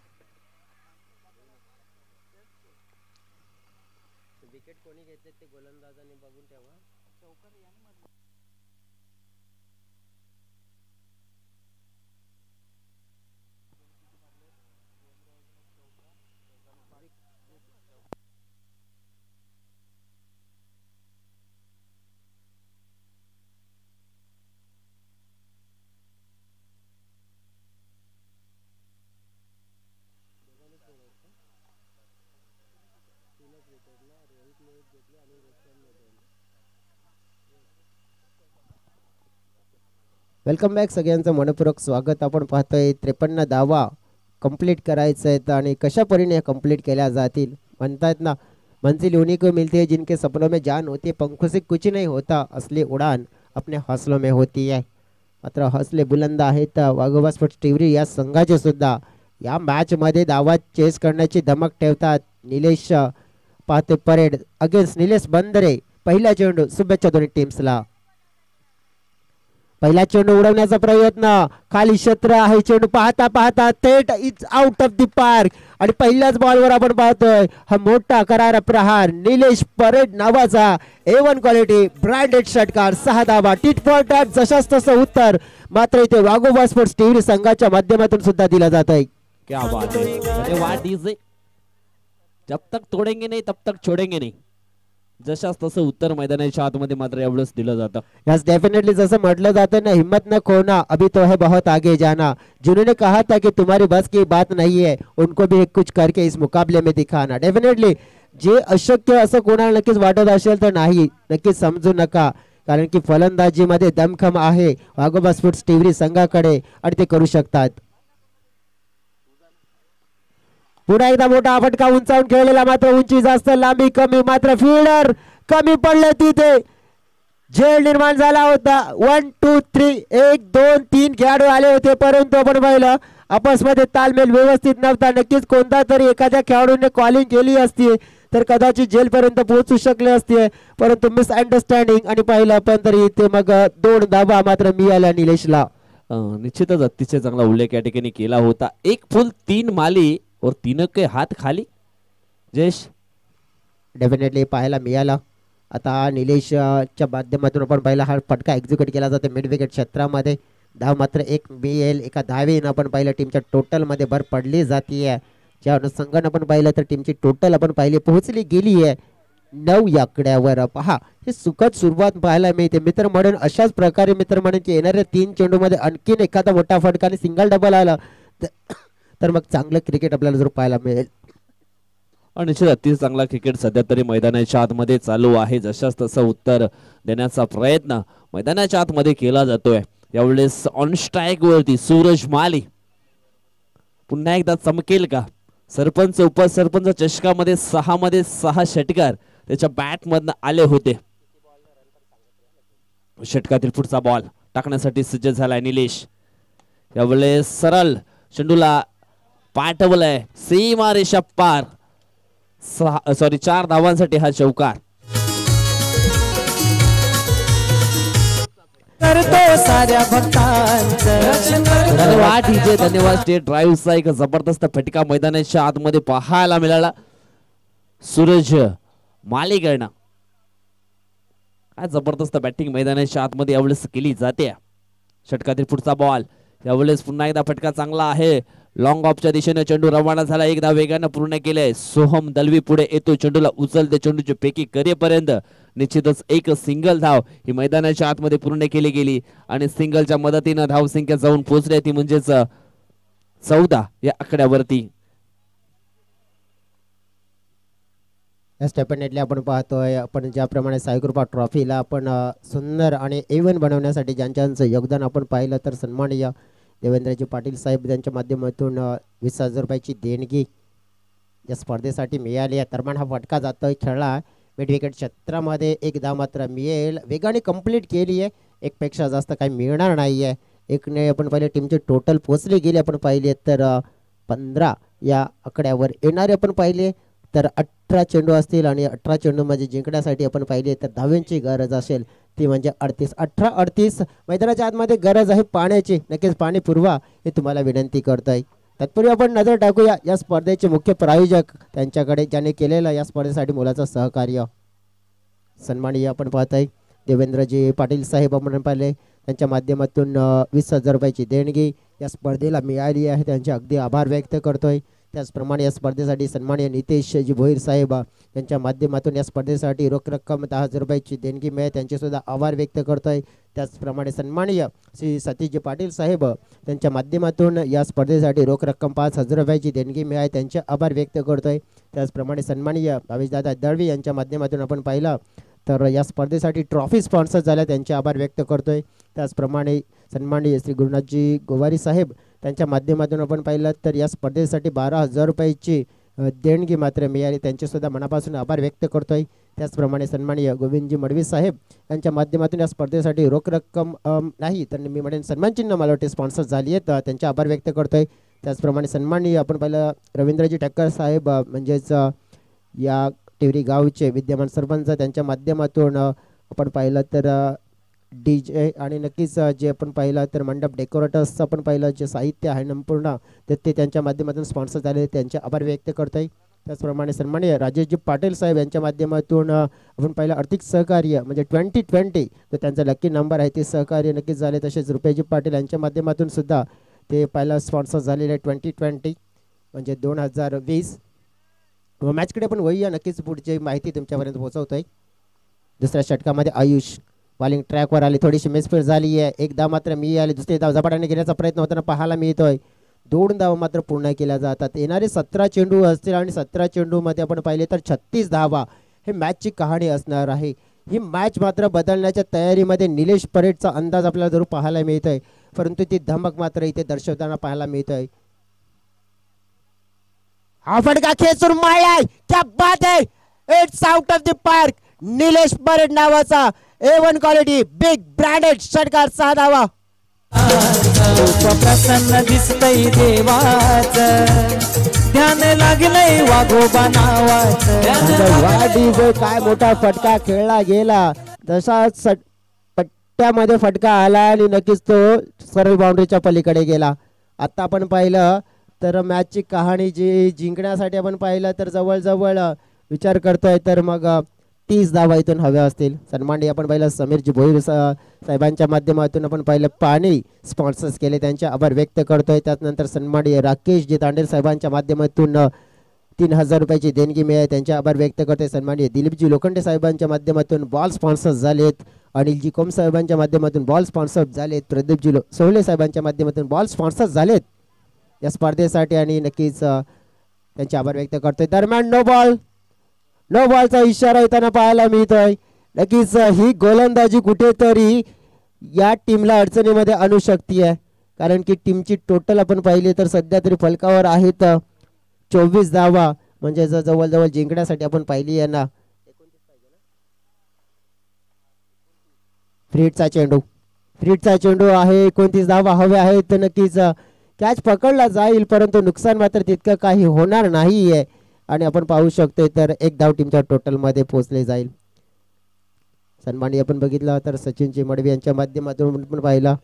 वेलकम बॅक, सगळ्यांचं मनपूर्वक स्वागत. आपण पाहतोय 53 धावा कंप्लीट करायचं आहेत आणि कशा परीने कंप्लीट केल्या जातील. म्हणतात ना, मंजिल उन्हीं को मिलती है जिनके सपनों में जान होती है, पंखों से कुछ नहीं होता, असली उड़ान अपने हौसलों में होती है. मात्र हौसले बुलंद आहेत वाघोबा स्पोर्ट्स टिवरी या संघाचे सुद्धा. या मॅचमध्ये धावा चेस करण्याची धमक ठेवतात निलेश पाहते परेड अगेन्स्ट निलेश बंदरे. पहिला चेंडू, शुभेच्छा दोन्ही टीम्सला. पहिला चेंडू उडवण्याचा प्रयत्न, खाली क्षेत्र आहे, चेंडू पाहता पाहता थेट it's out of the park आणि पहिल्याच बॉलवर आपण पाहतोय हा मोठा करारा प्रहार. निलेश परेड नावाचा A1 क्वालिटी ब्रँडेड षटकार, 6 धावा, टिट फॉर टॅट, जशाच तसं उत्तर मात्र इथे वाघोबा स्पोर्ट्स टिवरी संघाच्या माध्यमातून सुद्धा दिला जात आहे. क्या बात है, धन्यवाद डीजे. जब तक तोडेंगे नहीं तब तक छोडेंगे नहीं, जशाच तसं उत्तर मैदानाच्या आतमध्ये मात्र एवढंच दिलं जातं. यस डेफिनेटली, जसं म्हटलं जातं ना, हिम्मत न खोना अभी तो है बहुत आगे जाना. जिन्होंने कहा था कि तुम्हारी बस की बात नहीं है, उनको भी कुछ करके इस मुकाबले में दिखाना. डेफिनेटली जे अशक्य असं कोणाला नक्कीच वाटत असेल तर नाही, नक्कीच समजू नका, कारण की फलंदाजीमध्ये दमखम आहे वाघोबा स्पोर्ट्स टिवरी संघाकडे आणि ते करू शकतात. पुन्हा एकदा मोठा फटका उंचावून खेळलेला, मात्र उंची जास्त, लांबी कमी, मात्र फिल्डर कमी पडले. तिथे झेल निर्माण झाला होता. 1 2 3 1 2 3 खेळाडू आले होते, परंतु आपण पाहिलं आपसमध्ये तालमेल व्यवस्थित नव्हता. नक्कीच कोणता तरी एखाद्या खेळाडूने कॉलिंग केली असती तर कदाचित जेल पर्यंत पोहोचू शकले असते, परंतु मिसअंडरस्टँडिंग आणि पाहिलं आपण तरी इथे मग 2 धावा मात्र मिळाल्या निलेशला. निश्चितच अतिशय चांगला उल्लेख या ठिकाणी केला होता. 1 फुल 3 माली और तीनों के हात खाली. जयेश, डेफिनेटली पाहायला मिळाला. आता निलेशच्या माध्यमातून आपण पाहिला हा फटका एक्झिक्यूट केला जातो मिड विकेट क्षेत्रामध्ये. धाव मात्र 1 मिळेल. एका धावेनं आपण पाहिलं टीमच्या टोटलमध्ये भर पडली जाते. ज्या अनुषंगाने आपण पाहिलं तर टीमची टोटल आपण पाहिली पोहोचली गेली आहे 9 या आकड्यावर. पहा, हे सुखद सुरुवात पाहायला मिळते मित्र म्हणून. अशाच प्रकारे मित्र म्हणून की येणाऱ्या 3 चेंडूमध्ये आणखीन एखादा मोठा फटका आणि सिंगल डबल आला तर मग चांगलं क्रिकेट आपल्याला जर पाहायला मिळेल. निश्चित अतिशय चांगला क्रिकेट सध्या तरी मैदानाच्या आतमध्ये चालू आहे. जशाच तसं उत्तर देण्याचा प्रयत्न मैदानाच्या आतमध्ये केला जातोय. यावेळेस ऑन स्ट्राईक वरती सूरज माली पुन्हा एकदा चमकेल का? सरपंच उपसरपंच चषकामध्ये 6 मध्ये 6 षटकार त्याच्या बॅट मधनं आले होते. षटकातील पुढचा बॉल टाकण्यासाठी सज्ज झालाय निलेश. यावेळेस सरळ चेंडूला पाठवलंय सीमा रेषा पार. 4 धावांसाठी हा चौकार. करतो साऱ्या भक्तांचं धन्यवाद डीजे, धन्यवाद. स्टेट ड्राईव्हचा एक जबरदस्त फटका मैदानाच्या आतमध्ये पाहायला मिळाला सूरज मालीकडनं. काय जबरदस्त बॅटिंग मैदानाच्या आतमध्ये यावेळेस केली जाते. षटकातील पुढचा बॉल. यावेळेस पुन्हा एकदा फटका चांगला आहे. लॉंग ऑफच्या दिशेने चेंडू रवाना झाला. एकदा वेगानं पूर्ण केलंय. सोहम दलवी पुढे येतो, चेंडूला उचलते, चेंडूची पेकी करेपर्यंत निश्चितच एक सिंगल धाव ही मैदानाच्या आतमध्ये पूर्ण केली गेली आणि सिंगलच्या मदतीनं धावसंख्या जाऊन पोहोचली ती म्हणजेच 14 या आकड्यावरती. डेफिनेटली आपण पाहतोय आपण ज्याप्रमाणे साईकृपा ट्रॉफीला आपण सुंदर आणि A1 बनवण्यासाठी ज्यांचं योगदान आपण पाहिलं तर सन्माननीय देवेंद्रजी पाटील साहेब यांच्या माध्यमातून 20,000 रुपयाची देणगी या स्पर्धेसाठी मिळाली आहे. दरम्यान हा फटका जातोय खेळला मिड विकेट क्षेत्रामध्ये. एक धाव मात्र मिळेल. वेगाने कंप्लीट केली आहे. एकपेक्षा जास्त काही मिळणार नाही आहे. एकने आपण पहिले टीमचे टोटल पोचले गेले आपण पाहिले तर 15 या आकड्यावर येणारे आपण पाहिले तर 18 चेंडू असतील आणि 18 चेंडूमध्ये जिंकण्यासाठी आपण पाहिले तर धाव्यांची गरज असेल ती म्हणजे 38. 18-38 मैदानाच्या आतमध्ये गरज आहे पाण्याची. नक्कीच पाणी पुरवा हे तुम्हाला विनंती करतोय. तत्पूर्वी आपण नजर टाकूया या स्पर्धेचे मुख्य प्रायोजक त्यांच्याकडे ज्याने केलेलं या स्पर्धेसाठी मुलाचं सहकार्य. सन्माननीय आपण पाहताय देवेंद्रजी पाटील साहेब आपण पाहिले त्यांच्या माध्यमातून 20,000 रुपयाची देणगी या स्पर्धेला मिळाली आहे. त्यांचे अगदी आभार व्यक्त करतोय. त्याचप्रमाणे या स्पर्धेसाठी सन्माननीय नितेशजी भोईर साहेब यांच्या माध्यमातून या स्पर्धेसाठी रोख रक्कम 10,000 रुपयाची देणगी मिळेल त्यांचे सुद्धा आभार व्यक्त करतोय. त्याचप्रमाणे सन्माननीय श्री सतीशजी पाटील साहेब त्यांच्या माध्यमातून या स्पर्धेसाठी रोख रक्कम 5,000 रुपयाची देणगी मिळाली त्यांचे आभार व्यक्त करतोय. त्याचप्रमाणे सन्माननीय भावेशदादा दळवी यांच्या माध्यमातून आपण पाहिलं तर या स्पर्धेसाठी ट्रॉफी स्पॉन्सर झाल्या त्यांचे आभार व्यक्त करतोय. त्याचप्रमाणे सन्माननीय श्री गुरुनाथजी गोवारी साहेब त्यांच्या माध्यमातून आपण पाहिलं तर या स्पर्धेसाठी 12,000 रुपयाची देणगी मात्र मिळाली त्यांचे सुद्धा मनापासून आभार व्यक्त करतोय. त्याचप्रमाणे सन्माननीय गोविंदजी मडवी साहेब यांच्या माध्यमातून या स्पर्धेसाठी रोख रक्कम नाही तर मी म्हणेन सन्मानचिन्ह मला वाटते स्पॉन्सर झाली आहेत त्यांचे आभार व्यक्त करतोय. त्याचप्रमाणे सन्माननीय आपण पाहिलं रवींद्रजी ठक्कर साहेब म्हणजेच या टिवरी गावचे विद्यमान सरपंच त्यांच्या माध्यमातून आपण पाहिलं तर DJ आणि नक्कीच जे आपण पाहिलं तर मंडप डेकोरेटर्सचं आपण पाहिलं जे साहित्य आहे संपूर्ण ते त्यांच्या माध्यमातून स्पॉन्सर झाले त्यांचे आभार व्यक्त करतोय. त्याचप्रमाणे सन्माननीय राजेशजी पाटील साहेब यांच्या माध्यमातून आपण पाहिलं आर्थिक सहकार्य म्हणजे 2020 तर त्यांचा लकी नंबर आहे ते सहकार्य नक्कीच झाले. तसेच रुपयाजी पाटील यांच्या माध्यमातून सुद्धा ते पहिला स्पॉन्सर झालेले 2020 म्हणजे 2020. मॅचकडे आपण वळूया नक्कीच पुढची माहिती तुमच्यापर्यंत पोहोचवतोय. दुसऱ्या षटकामध्ये आयुष बॉलिंग ट्रॅकवर आली थोडीशी मिसफीर झाली आहे. एक धाव मात्र मिळाली. दुसरी धाव झपाट्याने घेण्याचा प्रयत्न होताना पाहायला मिळतोय. 2 धाव मात्र पूर्ण केल्या जातात. येणारे 17 चेंडू असतील आणि 17 चेंडूमध्ये आपण पाहिले तर 36 धावा हे मॅचची कहाणी असणार आहे. ही मॅच मात्र बदलण्याच्या तयारीमध्ये निलेश परेडचा अंदाज आपल्याला जरूर पाहायला मिळतोय परंतु ती धमक मात्र इथे दर्शवताना पाहायला मिळतोय. हा फटका खेचून मारलाय. क्या बात आहे. It's out of the park. Nilesh parade नावाचा A1 क्वालिटी बिग ब्रँडेड षटकार 6 धावा. प्रसन्न दिसतय देवाच ध्यान लागलंय वाघोबा नावाचं. वाढीचा काय मोठा फटका खेळला गेला तसाच पट्ट्यामध्ये फटका आला आणि नक्कीच तो सरळ बाउंड्रीच्या पलीकडे गेला. आता आपण पाहिलं तर मॅचची कहाणी जी जिंकण्यासाठी आपण पाहिलं तर जवळजवळ विचार करतोय तर मग 30 धावा इथून हव्या असतील. सन्माननीय आपण पाहिलं समीरजी भोईर साहेबांच्या माध्यमातून आपण पाहिलं पाणी स्पॉन्सर्स केले त्यांचे आभार व्यक्त करतोय. त्यानंतर सन्माननीय राकेशजी तांडेल साहेबांच्या माध्यमातून 3,000 रुपयाची देणगी मिळाली त्यांचे आभार व्यक्त करतोय. सन्माननीय दिलीपजी लोखंडे साहेबांच्या माध्यमातून बॉल स्पॉन्सर्स झालेत. अनिलजी कोम साहेबांच्या माध्यमातून बॉल स्पॉन्सर्स झालेत. प्रदीपजी सोहले साहेबांच्या माध्यमातून बॉल स्पॉन्सर्स झालेत या स्पर्धेसाठी आणि नक्कीच त्यांचे आभार व्यक्त करतोय. दरम्यान नो बॉलचा इशारा येताना पाहायला मिळतोय. नक्कीच ही गोलंदाजी कुठेतरी या टीमला अडचणीमध्ये आणू शकते कारण की टीमची टोटल आपण पाहिली तर सध्या तरी फलकावर आहेत 24 धावा म्हणजे जवळजवळ जिंकण्यासाठी आपण पाहिली आहे ना. फ्रीडचा चेंडू आहे. 29 धावा हव्या आहेत तर नक्कीच कॅच पकडला जाईल परंतु नुकसान मात्र तितकं काही होणार नाही आहे आणि आपण पाहू शकतो तर 1 धाव टीमच्या टोटल मध्ये पोहोचले जाईल. सन्माननीय आपण बघितलं तर सचिनजी मडवी यांच्या माध्यमातून पण पाहिला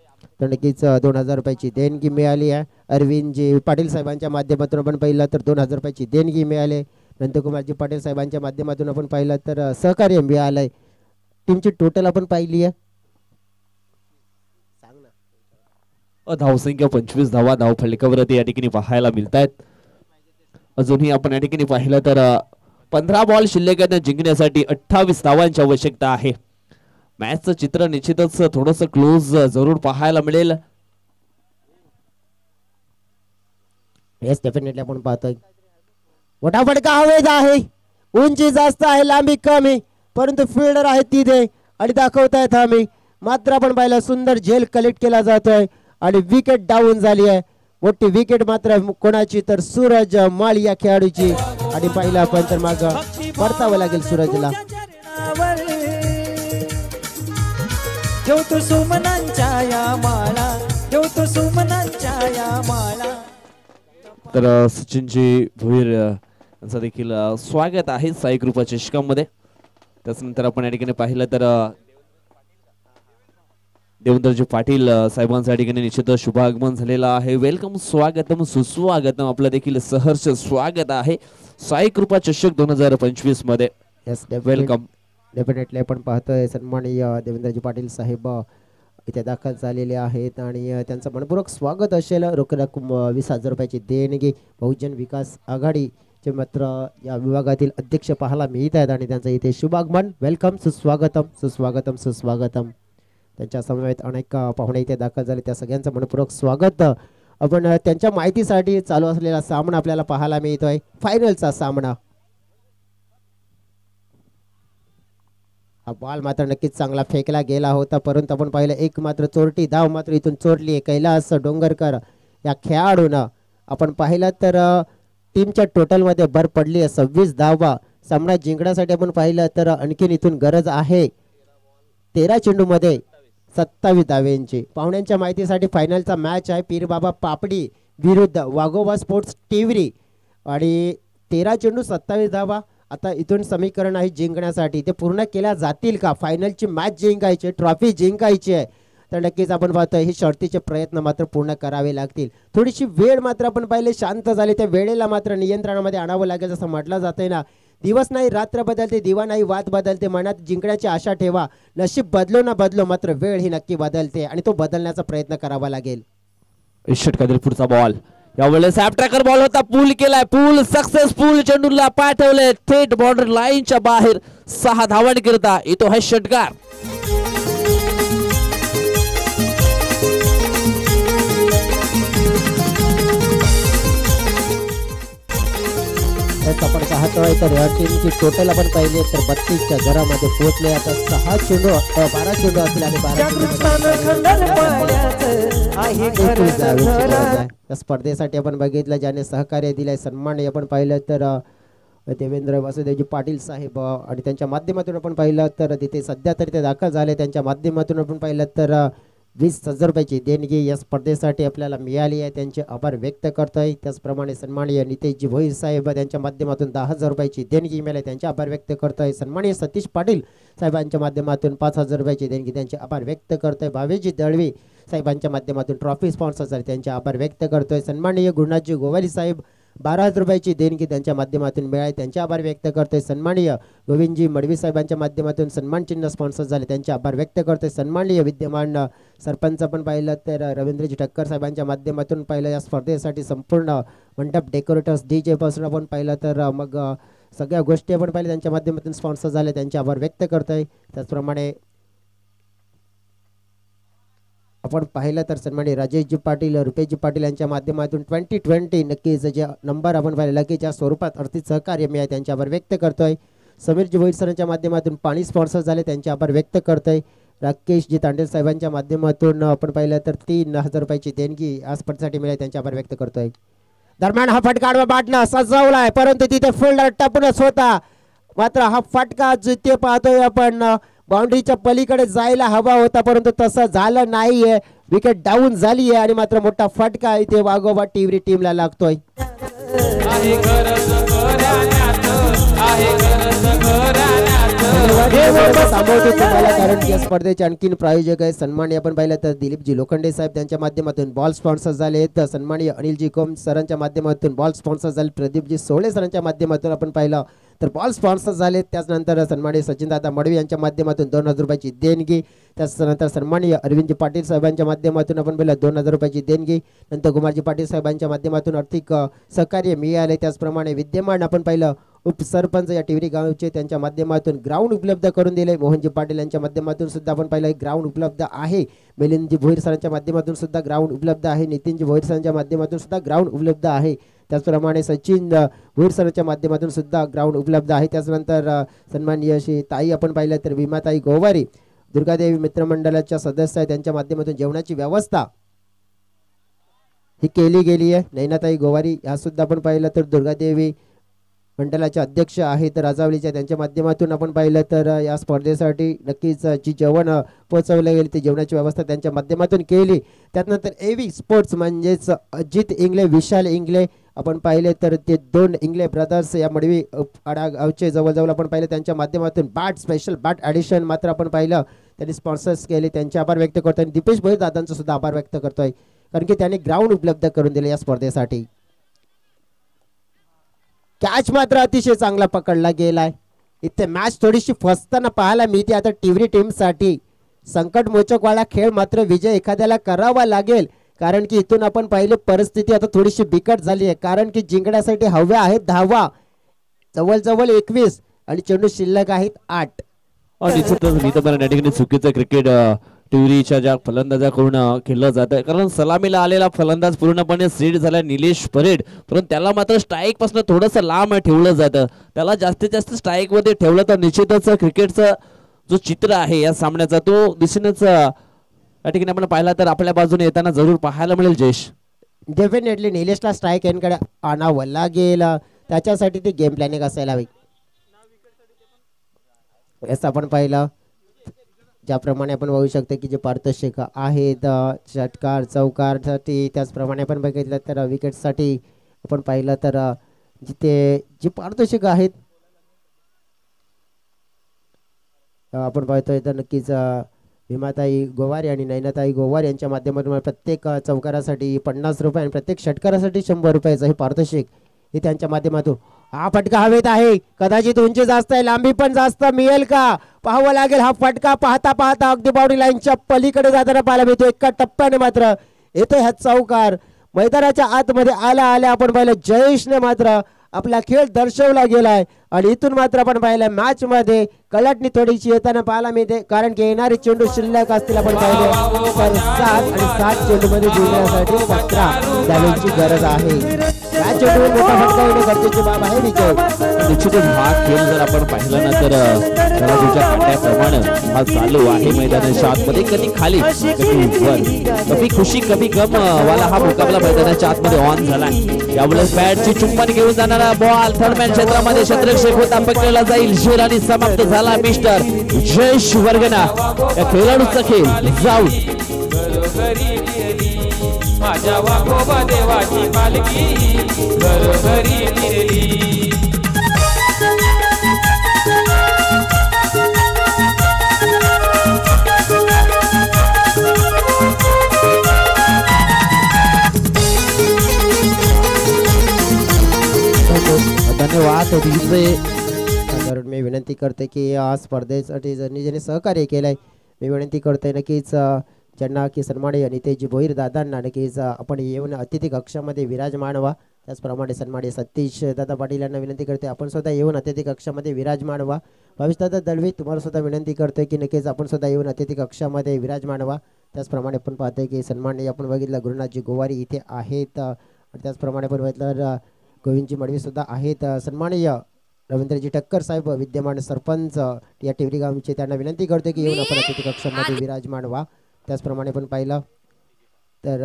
तर नक्कीच 2,000 रुपयाची देणगी मिळाली आहे. अरविंदजी पाटील साहेबांच्या माध्यमातून आपण पाहिलं तर 2,000 रुपयाची देणगी मिळाली. नंदकुमारजी पाटील साहेबांच्या माध्यमातून आपण पाहिलं तर सहकार्य मिळालंय. टीमची टोटल आपण पाहिली आहे धावसंख्या 25 धावा धाव फलकावरती या ठिकाणी पाहायला मिळत आहेत. अजूनही आपण या ठिकाणी पाहिलं तर 15 बॉल शिल्लक जिंकण्यासाठी 28 धावांची आवश्यकता आहे. मॅचचं चित्र निश्चितच थोडंसं क्लोज जरूर पाहायला मिळेल. येस डेफिनेटली आपण पाहतोय मोठा फटका हवेत आहे. उंची जास्त आहे लांबी कमी परंतु फिल्डर आहे तिथे आणि दाखवतायत आम्ही मात्र आपण पाहिलं सुंदर झेल कलेक्ट केला जातोय आणि विकेट डाऊन झाली आहे. मोठी विकेट मात्र कोणाची तर सूरज माळी या खेळाडूची आणि पहिला पण तर माग परतावं लागेल सूरजला. ठेवतो सुमनांच्या या माळा, ठेवतो सुमनांच्या या माळा. तर सचिनजी भोईर यांचं देखील स्वागत आहे साई कृपा चषकामध्ये. त्याच्यानंतर आपण या ठिकाणी पाहिलं तर देवेंद्रजी पाटील साहेबांचं या ठिकाणी निश्चित शुभागमन झालेलं आहे. वेलकम, स्वागतम, सुस्वागतम, आपलं देखील सहर्ष स्वागत आहे साई कृपा चषक 2025 मध्ये. वेलकम. डेफिनेटली आपण पाहतोय सन्माननीय देवेंद्रजी पाटील साहेब इथे दाखल झालेले आहेत आणि त्यांचं मनपूर्वक स्वागत असेल. रोख रक्कम 20,000 रुपयाची देणगी बहुजन विकास आघाडीचे मात्र या विभागातील अध्यक्ष पाहायला मिळत आहेत आणि त्यांचं इथे शुभागमन. वेलकम, सुस्वागतम, सुस्वागतम, सुस्वागतम. त्यांच्या समवेत अनेक पाहुणे इथे दाखल झाले, त्या सगळ्यांचं मनपूर्वक स्वागत. आपण त्यांच्या माहितीसाठी चालू असलेला सामना आपल्याला पाहायला मिळतोय, फायनलचा सामना. हा बॉल मात्र नक्कीच चांगला फेकला गेला होता, परंतु आपण पाहिलं एक मात्र चोरटी धाव मात्र इथून चोरली आहे कैलास डोंगरकर या खेळाडूनं. आपण पाहिलं तर टीमच्या टोटलमध्ये भर पडली आहे 26 धावा. सामना जिंकण्यासाठी आपण पाहिलं तर आणखीन इथून गरज आहे 13 चेंडूमध्ये 27 धाव्यांची. पाहुण्यांच्या माहितीसाठी फायनलचा मॅच आहे पीरबाबा पापडी विरुद्ध वाघोबा स्पोर्ट्स टिवरी आणि 13 चेंडू 27 धावा. आता इथून समीकरण आहे जिंकण्यासाठी, ते पूर्ण केल्या जातील का? फायनलची मॅच जिंकायची, ट्रॉफी जिंकायची आहे तर नक्कीच आपण पाहतोय हे शर्तीचे प्रयत्न मात्र पूर्ण करावे लागतील. थोडीशी वेळ मात्र आपण पाहिले शांत झाली, त्या वेळेला मात्र नियंत्रणामध्ये आणावं लागेल. जसं म्हटलं जातंय ना, दिवस नाही रात्र बदलते, दिवा नाही वाद बदलते. मनात जिंकण्याची आशा ठेवा, नशीब बदलो ना बदलो मात्र वेळ ही नक्की बदलते आणि तो बदलण्याचा प्रयत्न करावा लागेल. षटकातील पुढचा बॉल, यावेळेस ॲपट्रॅकर बॉल होता, पूल केलाय, पूल सक्सेसफुल, चेंडूला पाठवले थेट बॉर्डर लाईनच्या बाहेर. 6 धावांकरिता येतो हा षटकार. आपण पाहतोय तर या टीमची टोटल आपण पाहिली तर 32च्या घरामध्ये पोहोचले. आता 12 चेंडू असतील आणि 12 या स्पर्धेसाठी आपण बघितलं ज्याने सहकार्य दिलंय सन्मान आपण पाहिलं तर देवेंद्र वासुदेवजी पाटील साहेब आणि त्यांच्या माध्यमातून आपण पाहिलं तर तिथे सध्या तरी ते दाखल झाले. त्यांच्या माध्यमातून आपण पाहिलं तर 20,000 रुपयाची देणगी या स्पर्धेसाठी आपल्याला मिळाली आहे, त्यांचे आभार व्यक्त करतोय. त्याचप्रमाणे सन्माननीय नितेशजी भोईर साहेब त्यांच्या माध्यमातून 10,000 रुपयाची देणगी मिळाली, त्यांचे आभार व्यक्त करतोय. सन्माननीय सतीश पाटील साहेबांच्या माध्यमातून 5,000 रुपयाची देणगी, त्यांचे आभार व्यक्त करतोय. भावेशजी दळवी साहेबांच्या माध्यमातून ट्रॉफी स्पॉन्सर झाले, त्यांचे आभार व्यक्त करतोय. सन्माननीय गुरुनाथजी गोवारी साहेब 12,000 रुपयाची देणगी त्यांच्या माध्यमातून मिळाली, त्यांचे आभार व्यक्त करतोय. सन्माननीय गोविंदजी मडवी साहेबांच्या माध्यमातून सन्मान चिन्ह स्पॉन्सर झाले, त्यांचे आभार व्यक्त करतोय. सन्माननीय विद्यमान सरपंच पण पाहिलं तर रवींद्रजी ठक्कर साहेबांच्या माध्यमातून पाहिलं या स्पर्धेसाठी संपूर्ण मंडप डेकोरेटर्स DJ पासून आपण पाहिलं तर मग सगळ्या गोष्टी आपण पाहिल्या त्यांच्या माध्यमातून स्पॉन्सर झाले, त्यांचे आभार व्यक्त करतोय. त्याचप्रमाणे आपण पाहिलं तर सन्माननीय राजेशजी पाटील रुपेशजी पाटील यांच्या माध्यमातून 2020 नक्कीच जे नंबर आपण पाहिले लगेच्या स्वरूपात आर्थिक सहकार्य मिळाले, त्यांचे आभार व्यक्त करतोय. समीरजी भोईर सरांच्या माध्यमातून पाणी स्पॉन्सर झाले, त्यांचे आभार व्यक्त करतोय. राकेशजी तांडेल साहेबांच्या माध्यमातून आपण पाहिलं तर 3,000 रुपयाची देणगी या स्पर्धेसाठी मिळाली, त्यांचे आभार व्यक्त करतोय. दरम्यान हा फटका आडवा बाटला सजवलाय, परंतु तिथे फिल्डर टपूनच होता. मात्र हा फटका जिथे पाहतोय आपण बाउंड्रीच्या पलीकडे जायला हवा होता, परंतु तसं झालं नाहीये. विकेट डाऊन झाली आहे आणि मात्र मोठा फटका इथे वाघोबा टिवरी टीमला लागतोय. कारण या स्पर्धेचे आणखीन प्रायोजक आहे सन्माननीय आपण पाहिलं तर दिलीपजी लोखंडे साहेब त्यांच्या माध्यमातून बॉल स्पॉन्सर झाले, तर सन्माननीय अनिलजी कोम सरांच्या माध्यमातून बॉल स्पॉन्सर झाले, प्रदीपजी सोळे सरांच्या माध्यमातून आपण पाहिलं तर बॉल स्पॉन्सर झाले. त्याचनंतर सन्माननीय सचिनदादा मडवी यांच्या माध्यमातून 2,000 रुपयाची देणगी. त्याच्यानंतर सन्माननीय अरविंदजी पाटील साहेबांच्या माध्यमातून आपण पाहिलं 2,000 रुपयाची देणगी. नंतर कुमारजी पाटील साहेबांच्या माध्यमातून आर्थिक सहकार्य मिळाले. त्याचप्रमाणे विद्यमान आपण पाहिलं उपसरपंच या टिवरी गावचे त्यांच्या माध्यमातून ग्राउंड उपलब्ध करून दिले. मोहनजी पाटील यांच्या माध्यमातून सुद्धा आपण पाहिलं ग्राउंड उपलब्ध आहे. मिलिंदजी भोईर सरांच्या माध्यमातून सुद्धा ग्राउंड उपलब्ध आहे. नितीनजी भोईर सरांच्या माध्यमातून सुद्धा ग्राउंड उपलब्ध आहे. त्याचप्रमाणे सचिन भोईर सरांच्या माध्यमातून सुद्धा ग्राउंड उपलब्ध आहे. त्याचनंतर सन्माननीय अशी ताई आपण पाहिलं तर भीमाताई गोवारी दुर्गादेवी मित्रमंडळाच्या सदस्य आहे, त्यांच्या माध्यमातून जेवणाची व्यवस्था ही केली गेली आहे. नैनाताई गोवारी या सुद्धा आपण पाहिलं तर दुर्गादेवी मंडळाचे अध्यक्ष आहेत राजावलीच्या, त्यांच्या माध्यमातून आपण पाहिलं तर या स्पर्धेसाठी नक्कीच जी जेवण पोहोचवलं गेलं ती जेवणाची व्यवस्था त्यांच्या माध्यमातून केली. त्यानंतर एव्ही स्पोर्ट्स म्हणजेच अजित इंगले विशाल इंगले आपण पाहिले तर ते दोन इंगले ब्रदर्स या मडवी गावचे जवळजवळ आपण पाहिलं त्यांच्या माध्यमातून बॅट स्पेशल बॅट ॲडिशन मात्र आपण पाहिलं त्यांनी स्पॉन्सर्स केले, त्यांचे आभार व्यक्त करतोय. दीपेश भोईर दादांचा सुद्धा आभार व्यक्त करतोय कारण की त्यांनी ग्राउंड उपलब्ध करून दिले या स्पर्धेसाठी. कॅच मात्र अतिशय चांगला पकडला गेलाय. इथे मॅच थोडीशी फसताना पाहायला मिळते आता टिवरी टीमसाठी. संकटमोचकवाला खेळ मात्र विजय एखाद्याला करावा लागेल कारण की इथून आपण पाहिली परिस्थिती आता थोडीशी बिकट झाली आहे कारण की जिंकण्यासाठी हव्या आहेत धावा जवळजवळ 21 आणि चेंडू शिल्लक आहेत 8. निश्चितच मी तर या ठिकाणी चुकीचं क्रिकेट टिवरीच्या ज्या फलंदाजाकडून केलं जातं कारण सलामीला आलेला फलंदाज पूर्णपणे सेट झाला निलेश परेड, परंतु त्याला मात्र स्ट्राईक पासून थोडंसं लांब ठेवलं जातं. त्याला जास्तीत जास्त स्ट्राईक मध्ये ठेवलं तर निश्चितच क्रिकेटचं जो चित्र आहे या सामन्याचा तो दिशेनेच या ठिकाणी आपण पाहिला तर आपल्या बाजूने येताना जरूर पाहायला मिळेल. जयेश डेफिनेटली निलेशला स्ट्राईक यांकडे आणावं लागेल, त्याच्यासाठी ते गेम प्लॅनिंग असायला हवी. असं आपण पाहिलं ज्याप्रमाणे आपण बघू शकतो की जे पारितोषिक आहेत षटकार चौकारसाठी, त्याचप्रमाणे आपण बघितलं तर विकेटसाठी आपण पाहिलं तर जिथे जी पारितोषिक आहेत आपण पाहतोय तर नक्कीच भीमाताई गोवारी आणि नैनाताई गोवार यांच्या माध्यमातून प्रत्येक चौकारासाठी 50 रुपये आणि प्रत्येक षटकारासाठी 100 रुपयाचं हे पारितोषिक हे त्यांच्या माध्यमातून. हा फटका हवेत आहे, कदाचित उंची जास्त आहे, लांबी पण जास्त मिळेल का पाहावं लागेल. हा फटका पाहता पाहता अगदी बाउंड्री लाईनच्या पलीकडे जाताना पाहायला मिळतो. एका टप्प्याने मात्र येतो हा चौकार. मैदानाच्या आतमध्ये आल्या आपण पाहिलं जयेशने मात्र आपला खेळ दर्शवला गेलाय आणि इथून मात्र आपण पाहिलं मॅच मध्ये कलाटणी थोडीशी येताना पाहायला मिळते कारण की येणारे चेंडू शिल्लक असतील आपण पाहिले तर 7 आणि 7 चेंडू मध्ये जिंकण्यासाठी 17 धावांची गरज आहे. या चेंडूवर मोठा फटका येणे गरजेची बाब आहे. विजय निश्चितच हा खेळ जर आपण पाहिला ना तर तराजूच्या काट्याप्रमाणे हा चालू आहे मैदानाच्या आतमध्ये, कधी खाली कधी वर, कभी खुशी कभी गम वाला हा मुकाबला मैदानाच्या आतमध्ये ऑन झाला. यावेळेस बॅटची चुंबन घेऊन जाणारा बॉल थर्डमॅन क्षेत्रामध्ये क्षेत्रक्षेप होता पकडला जाईल. शेर आणि समाप्त झाला मिस्टर जयेश वर्गना. या खेळाडूचा खेळ जाऊ माझ्या वाघोबा देवाची पालखी घरोघरी फिरली. धन्यवाद. मी विनंती करते की या स्पर्धेसाठी ज्यांनी सहकार्य केलंय मी विनंती करते नक्कीच ज्यांना की सन्माननीय नितेशजी भोईर दादांना नक्कीच आपण येऊन अतिथी कक्षामध्ये विराजमान व्हा. त्याचप्रमाणे सन्माननीय सतीश दादा पाटील यांना विनंती करते आपण सुद्धा येऊन अतिथी कक्षामध्ये विराजमान व्हा. भाविश दादा दळवी तुम्हाला सुद्धा विनंती करते की नक्कीच आपण सुद्धा येऊन अतिथी कक्षामध्ये विराजमान व्हा. त्याचप्रमाणे आपण पाहतोय की सन्माननीय आपण बघितलं गुरुनाथजी गोवारी इथे आहेत आणि त्याचप्रमाणे आपण बघितलं गोविंदजी मडवी सुद्धा आहेत. सन्माननीय रवींद्रजी ठक्कर साहेब विद्यमान सरपंच या टिवरी गावचे त्यांना विनंती करतो की येऊन आपण अतिथी कक्षामध्ये विराजमान व्हा. त्याचप्रमाणे पण पाहिलं तर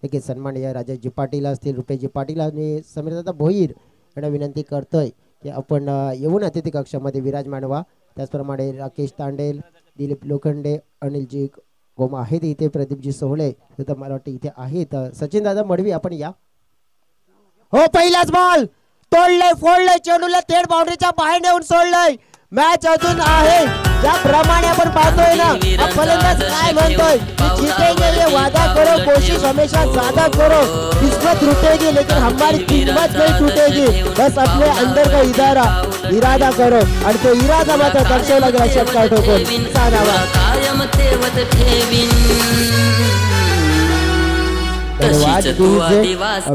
नक्कीच सन्माननीय राजेशजी पाटील असतील रुपेशजी पाटील आणि समीरदादा भोईर यांना विनंती करतोय की आपण येऊन अतिथी कक्षामध्ये विराजमान व्हा. त्याचप्रमाणे राकेश तांडेल दिलीप लोखंडे अनिलजी गोमा आहेत इथे, प्रदीपजी सोहळे तर मला वाटतं इथे आहेत. सचिन दादा मडवी आपण या. हो पहिलाच बॉल तोडलंय फोडलंय चेंडूला थेट बाउंड्रीच्या बाहेर नेऊन सोडलंय. मॅच अजून आहे ज्याप्रमाणे आपण पाहतोय ना फलंदाज काय म्हणतोय जीतेंगे ये वादा करो कोशिश हमेशा ज्यादा करो किस्मत टूटेगी लेकिन हमारी किस्मत नहीं टूटेगी बस अपने अंदर का इरादा करो आणि तो इरादा मात्र दर्शवला गेला षटकार ठोकून.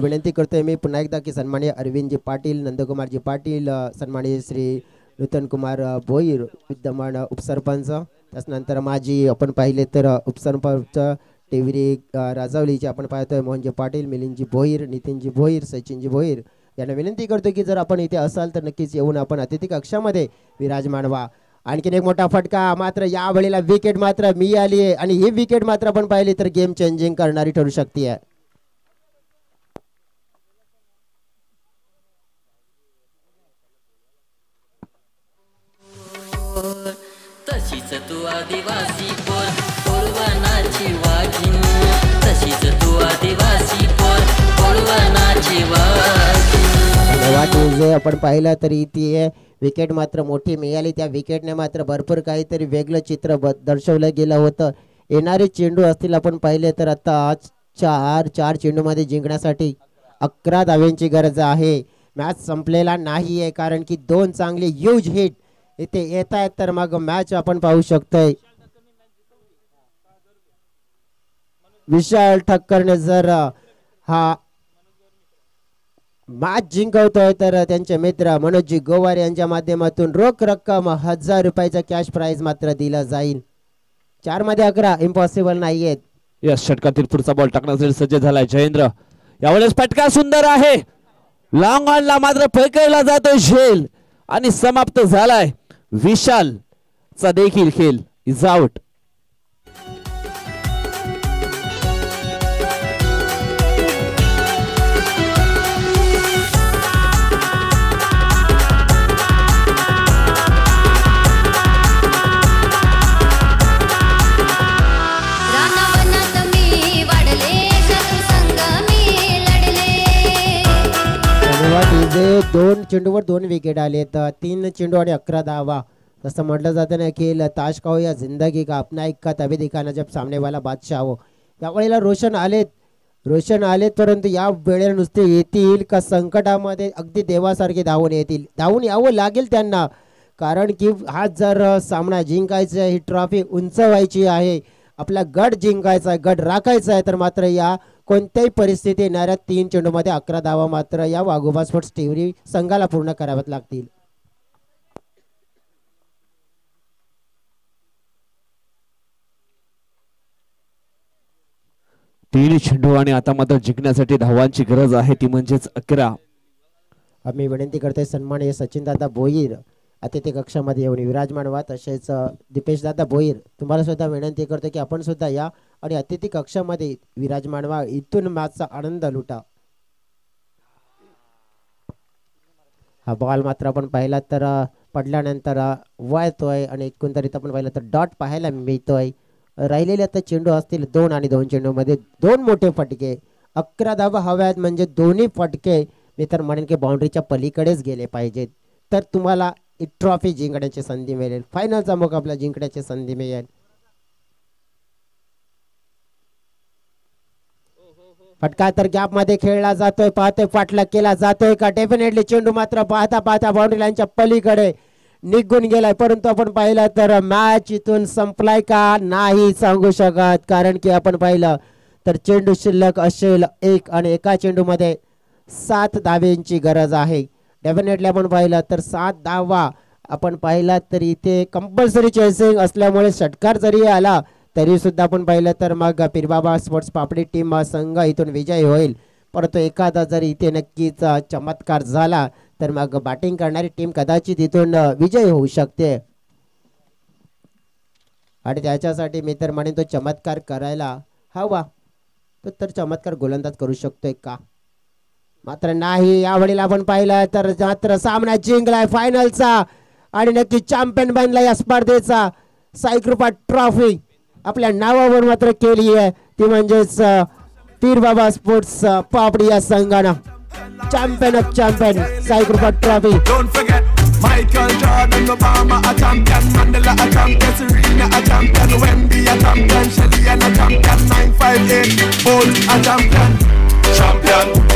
विनंती करतोय मी पुन्हा एकदा की सन्माननीय अरविंदजी पाटील नंदकुमारजी पाटील सन्माननीय श्री नूतन कुमार भोईर विद्यमान उपसरपंच त्यानंतर माझी आपण पाहिले तर उपसरपंच टिवरी राजावलीचे आपण पाहतोय मोहनजी पाटील मिलिंदजी भोईर नितीनजी भोईर सचिनजी भोईर यांना विनंती करतो की जर आपण इथे असाल तर नक्कीच येऊन आपण अतिथी कक्षामध्ये विराजमान व्हा. आणखीन एक मोठा फटका, मात्र या वेळेला विकेट मात्र मिळाली आहे आणि ही विकेट मात्र आपण पाहिली तर गेम चेंजिंग करणारी ठरू शकते. तशीच तू आदिवासी पोर पोळवणाची वाघीण, तशीच तू आदिवासी पोर पोळवणाची वाघीण. जे आपण पाहिलं तरी ती विकेट मात्र मोठी मिळाली. त्या विकेटने मात्र भरपूर काहीतरी वेगळं चित्र दर्शवलं गेलं होतं. येणारे चेंडू असतील आपण पाहिले तर आता आज चार चेंडूमध्ये जिंकण्यासाठी 11 धाव्यांची गरज आहे. मॅच संपलेला नाही आहे कारण की 2 चांगले ह्यूज हिट इथे येत आहेत. तर मग मॅच आपण पाहू शकतोय विशाल ठक्करने जर हा मॅच जिंकवतोय तर त्यांचे मित्र मनोजी गोवार यांच्या माध्यमातून रोख रक्कम 1000 रुपयाचा कॅश प्राइज मात्र दिला जाईल. 4 मध्ये 11 इम्पॉसिबल नाहीयेत. यस, षटकातील पुढचा बॉल टाकण्यासाठी सज्ज झालाय जयेंद्र. यावेळेस फटका सुंदर आहे, लॉंग ऑनला मात्र फेकला जातोय झेल आणि समाप्त झालाय विशाल चा देखील खेळ इज आउट. दोन चेंडूवर 2 विकेट आले तर 3 चेंडू आणि 11 धावा. जसं म्हटलं जातं ना की ताश का हो या जिंदगी का अपना एक का तभी दिखाना जब सामने वाला बादशाह हो. यावेळेला रोशन आलेत परंतु या वेळेला नुसते येतील का संकटामध्ये अगदी देवासारखे धावून येतील. धावून यावं लागेल त्यांना कारण की हा जर सामना जिंकायचा, ही ट्रॉफी उंचवायची आहे, आपला गट जिंकायचा आहे, गट राखायचा आहे तर मात्र या कोणत्याही परिस्थिती येणाऱ्या 3 चेंडूमध्ये 11 धावा मात्र या वाघोबा स्पोर्ट्स टिवरी संघाला पूर्ण कराव्यात लागतील. तीन चेंडू आणि आता मात्र जिंकण्यासाठी धावांची गरज आहे ती म्हणजेच 11. आम्ही विनंती करतोय सन्माननीय सचिन दादा भोईर अतिथी कक्षामध्ये येऊन विराजमान व्हा. तसेच दीपेश दादा भोईर तुम्हाला सुद्धा विनंती करतो की आपण सुद्धा या आणि अतिथी कक्षामध्ये विराजमान व्हा, इथून मॅचचा आनंद लुटा. हा बॉल मात्र आपण पाहिला तर पडल्यानंतर वळतोय आणि एकंदरीत आपण पाहिलं तर डॉट पाहायला मिळतोय. राहिलेले आता चेंडू असतील 2 आणि 2 चेंडूमध्ये 2 मोठे फटके. 11 धावा हव्यात म्हणजे दोन्ही फटके मी तर म्हणेन की बाउंड्रीच्या पलीकडेच गेले पाहिजेत तर तुम्हाला ट्रॉफी जिंकण्याची संधी मिळेल, फायनलचा मुकाबला जिंकण्याची संधी मिळेल. फटका तर गॅप मध्ये खेळला जातोय, पाहतोय पाठला केला जातोय का, डेफिनेटली चेंडू मात्र पाहता पाहता बाउंड्री लाईनच्या पलीकडे निघून गेलाय. परंतु आपण पाहिलं तर मॅच इथून संपलाय का नाही सांगू शकत कारण की आपण पाहिलं तर चेंडू शिल्लक असेल 1 आणि एका चेंडूमध्ये 7 धाव्यांची गरज आहे. डेफिनेटली आपण पाहिलं तर 7 धावा आपण पाहिला तर इथे कंपल्सरी चेसिंग असल्यामुळे षटकार जरी आला तरी सुद्धा आपण पाहिलं तर मग पीरबाबा स्पोर्ट्स पापडी टीम संघ इथून विजय होईल. परंतु एखादा जर इथे नक्कीच चमत्कार झाला तर मग बॅटिंग करणारी टीम कदाचित इथून विजय होऊ शकते आणि त्याच्यासाठी मी तर म्हणेन तो चमत्कार करायला हवा. तर चमत्कार गोलंदाज करू शकतोय का, मात्र नाही. यावेळी आपण पाहिलं तर मात्र सामना जिंकलाय फायनलचा आणि नक्की चॅम्पियन बनला या स्पर्धेचा. साईकृपा ट्रॉफी आपल्या नावावर मात्र केली आहे ती म्हणजेच पीरबाबा स्पोर्ट्स पापडी या संघानं champion of champion Saikripa trophy. Michael Jordan, Obama a champion, Mandela a champion, Serena a champion, Wemby a champion, Shelly a champion, 958 Bulls a champion, champion.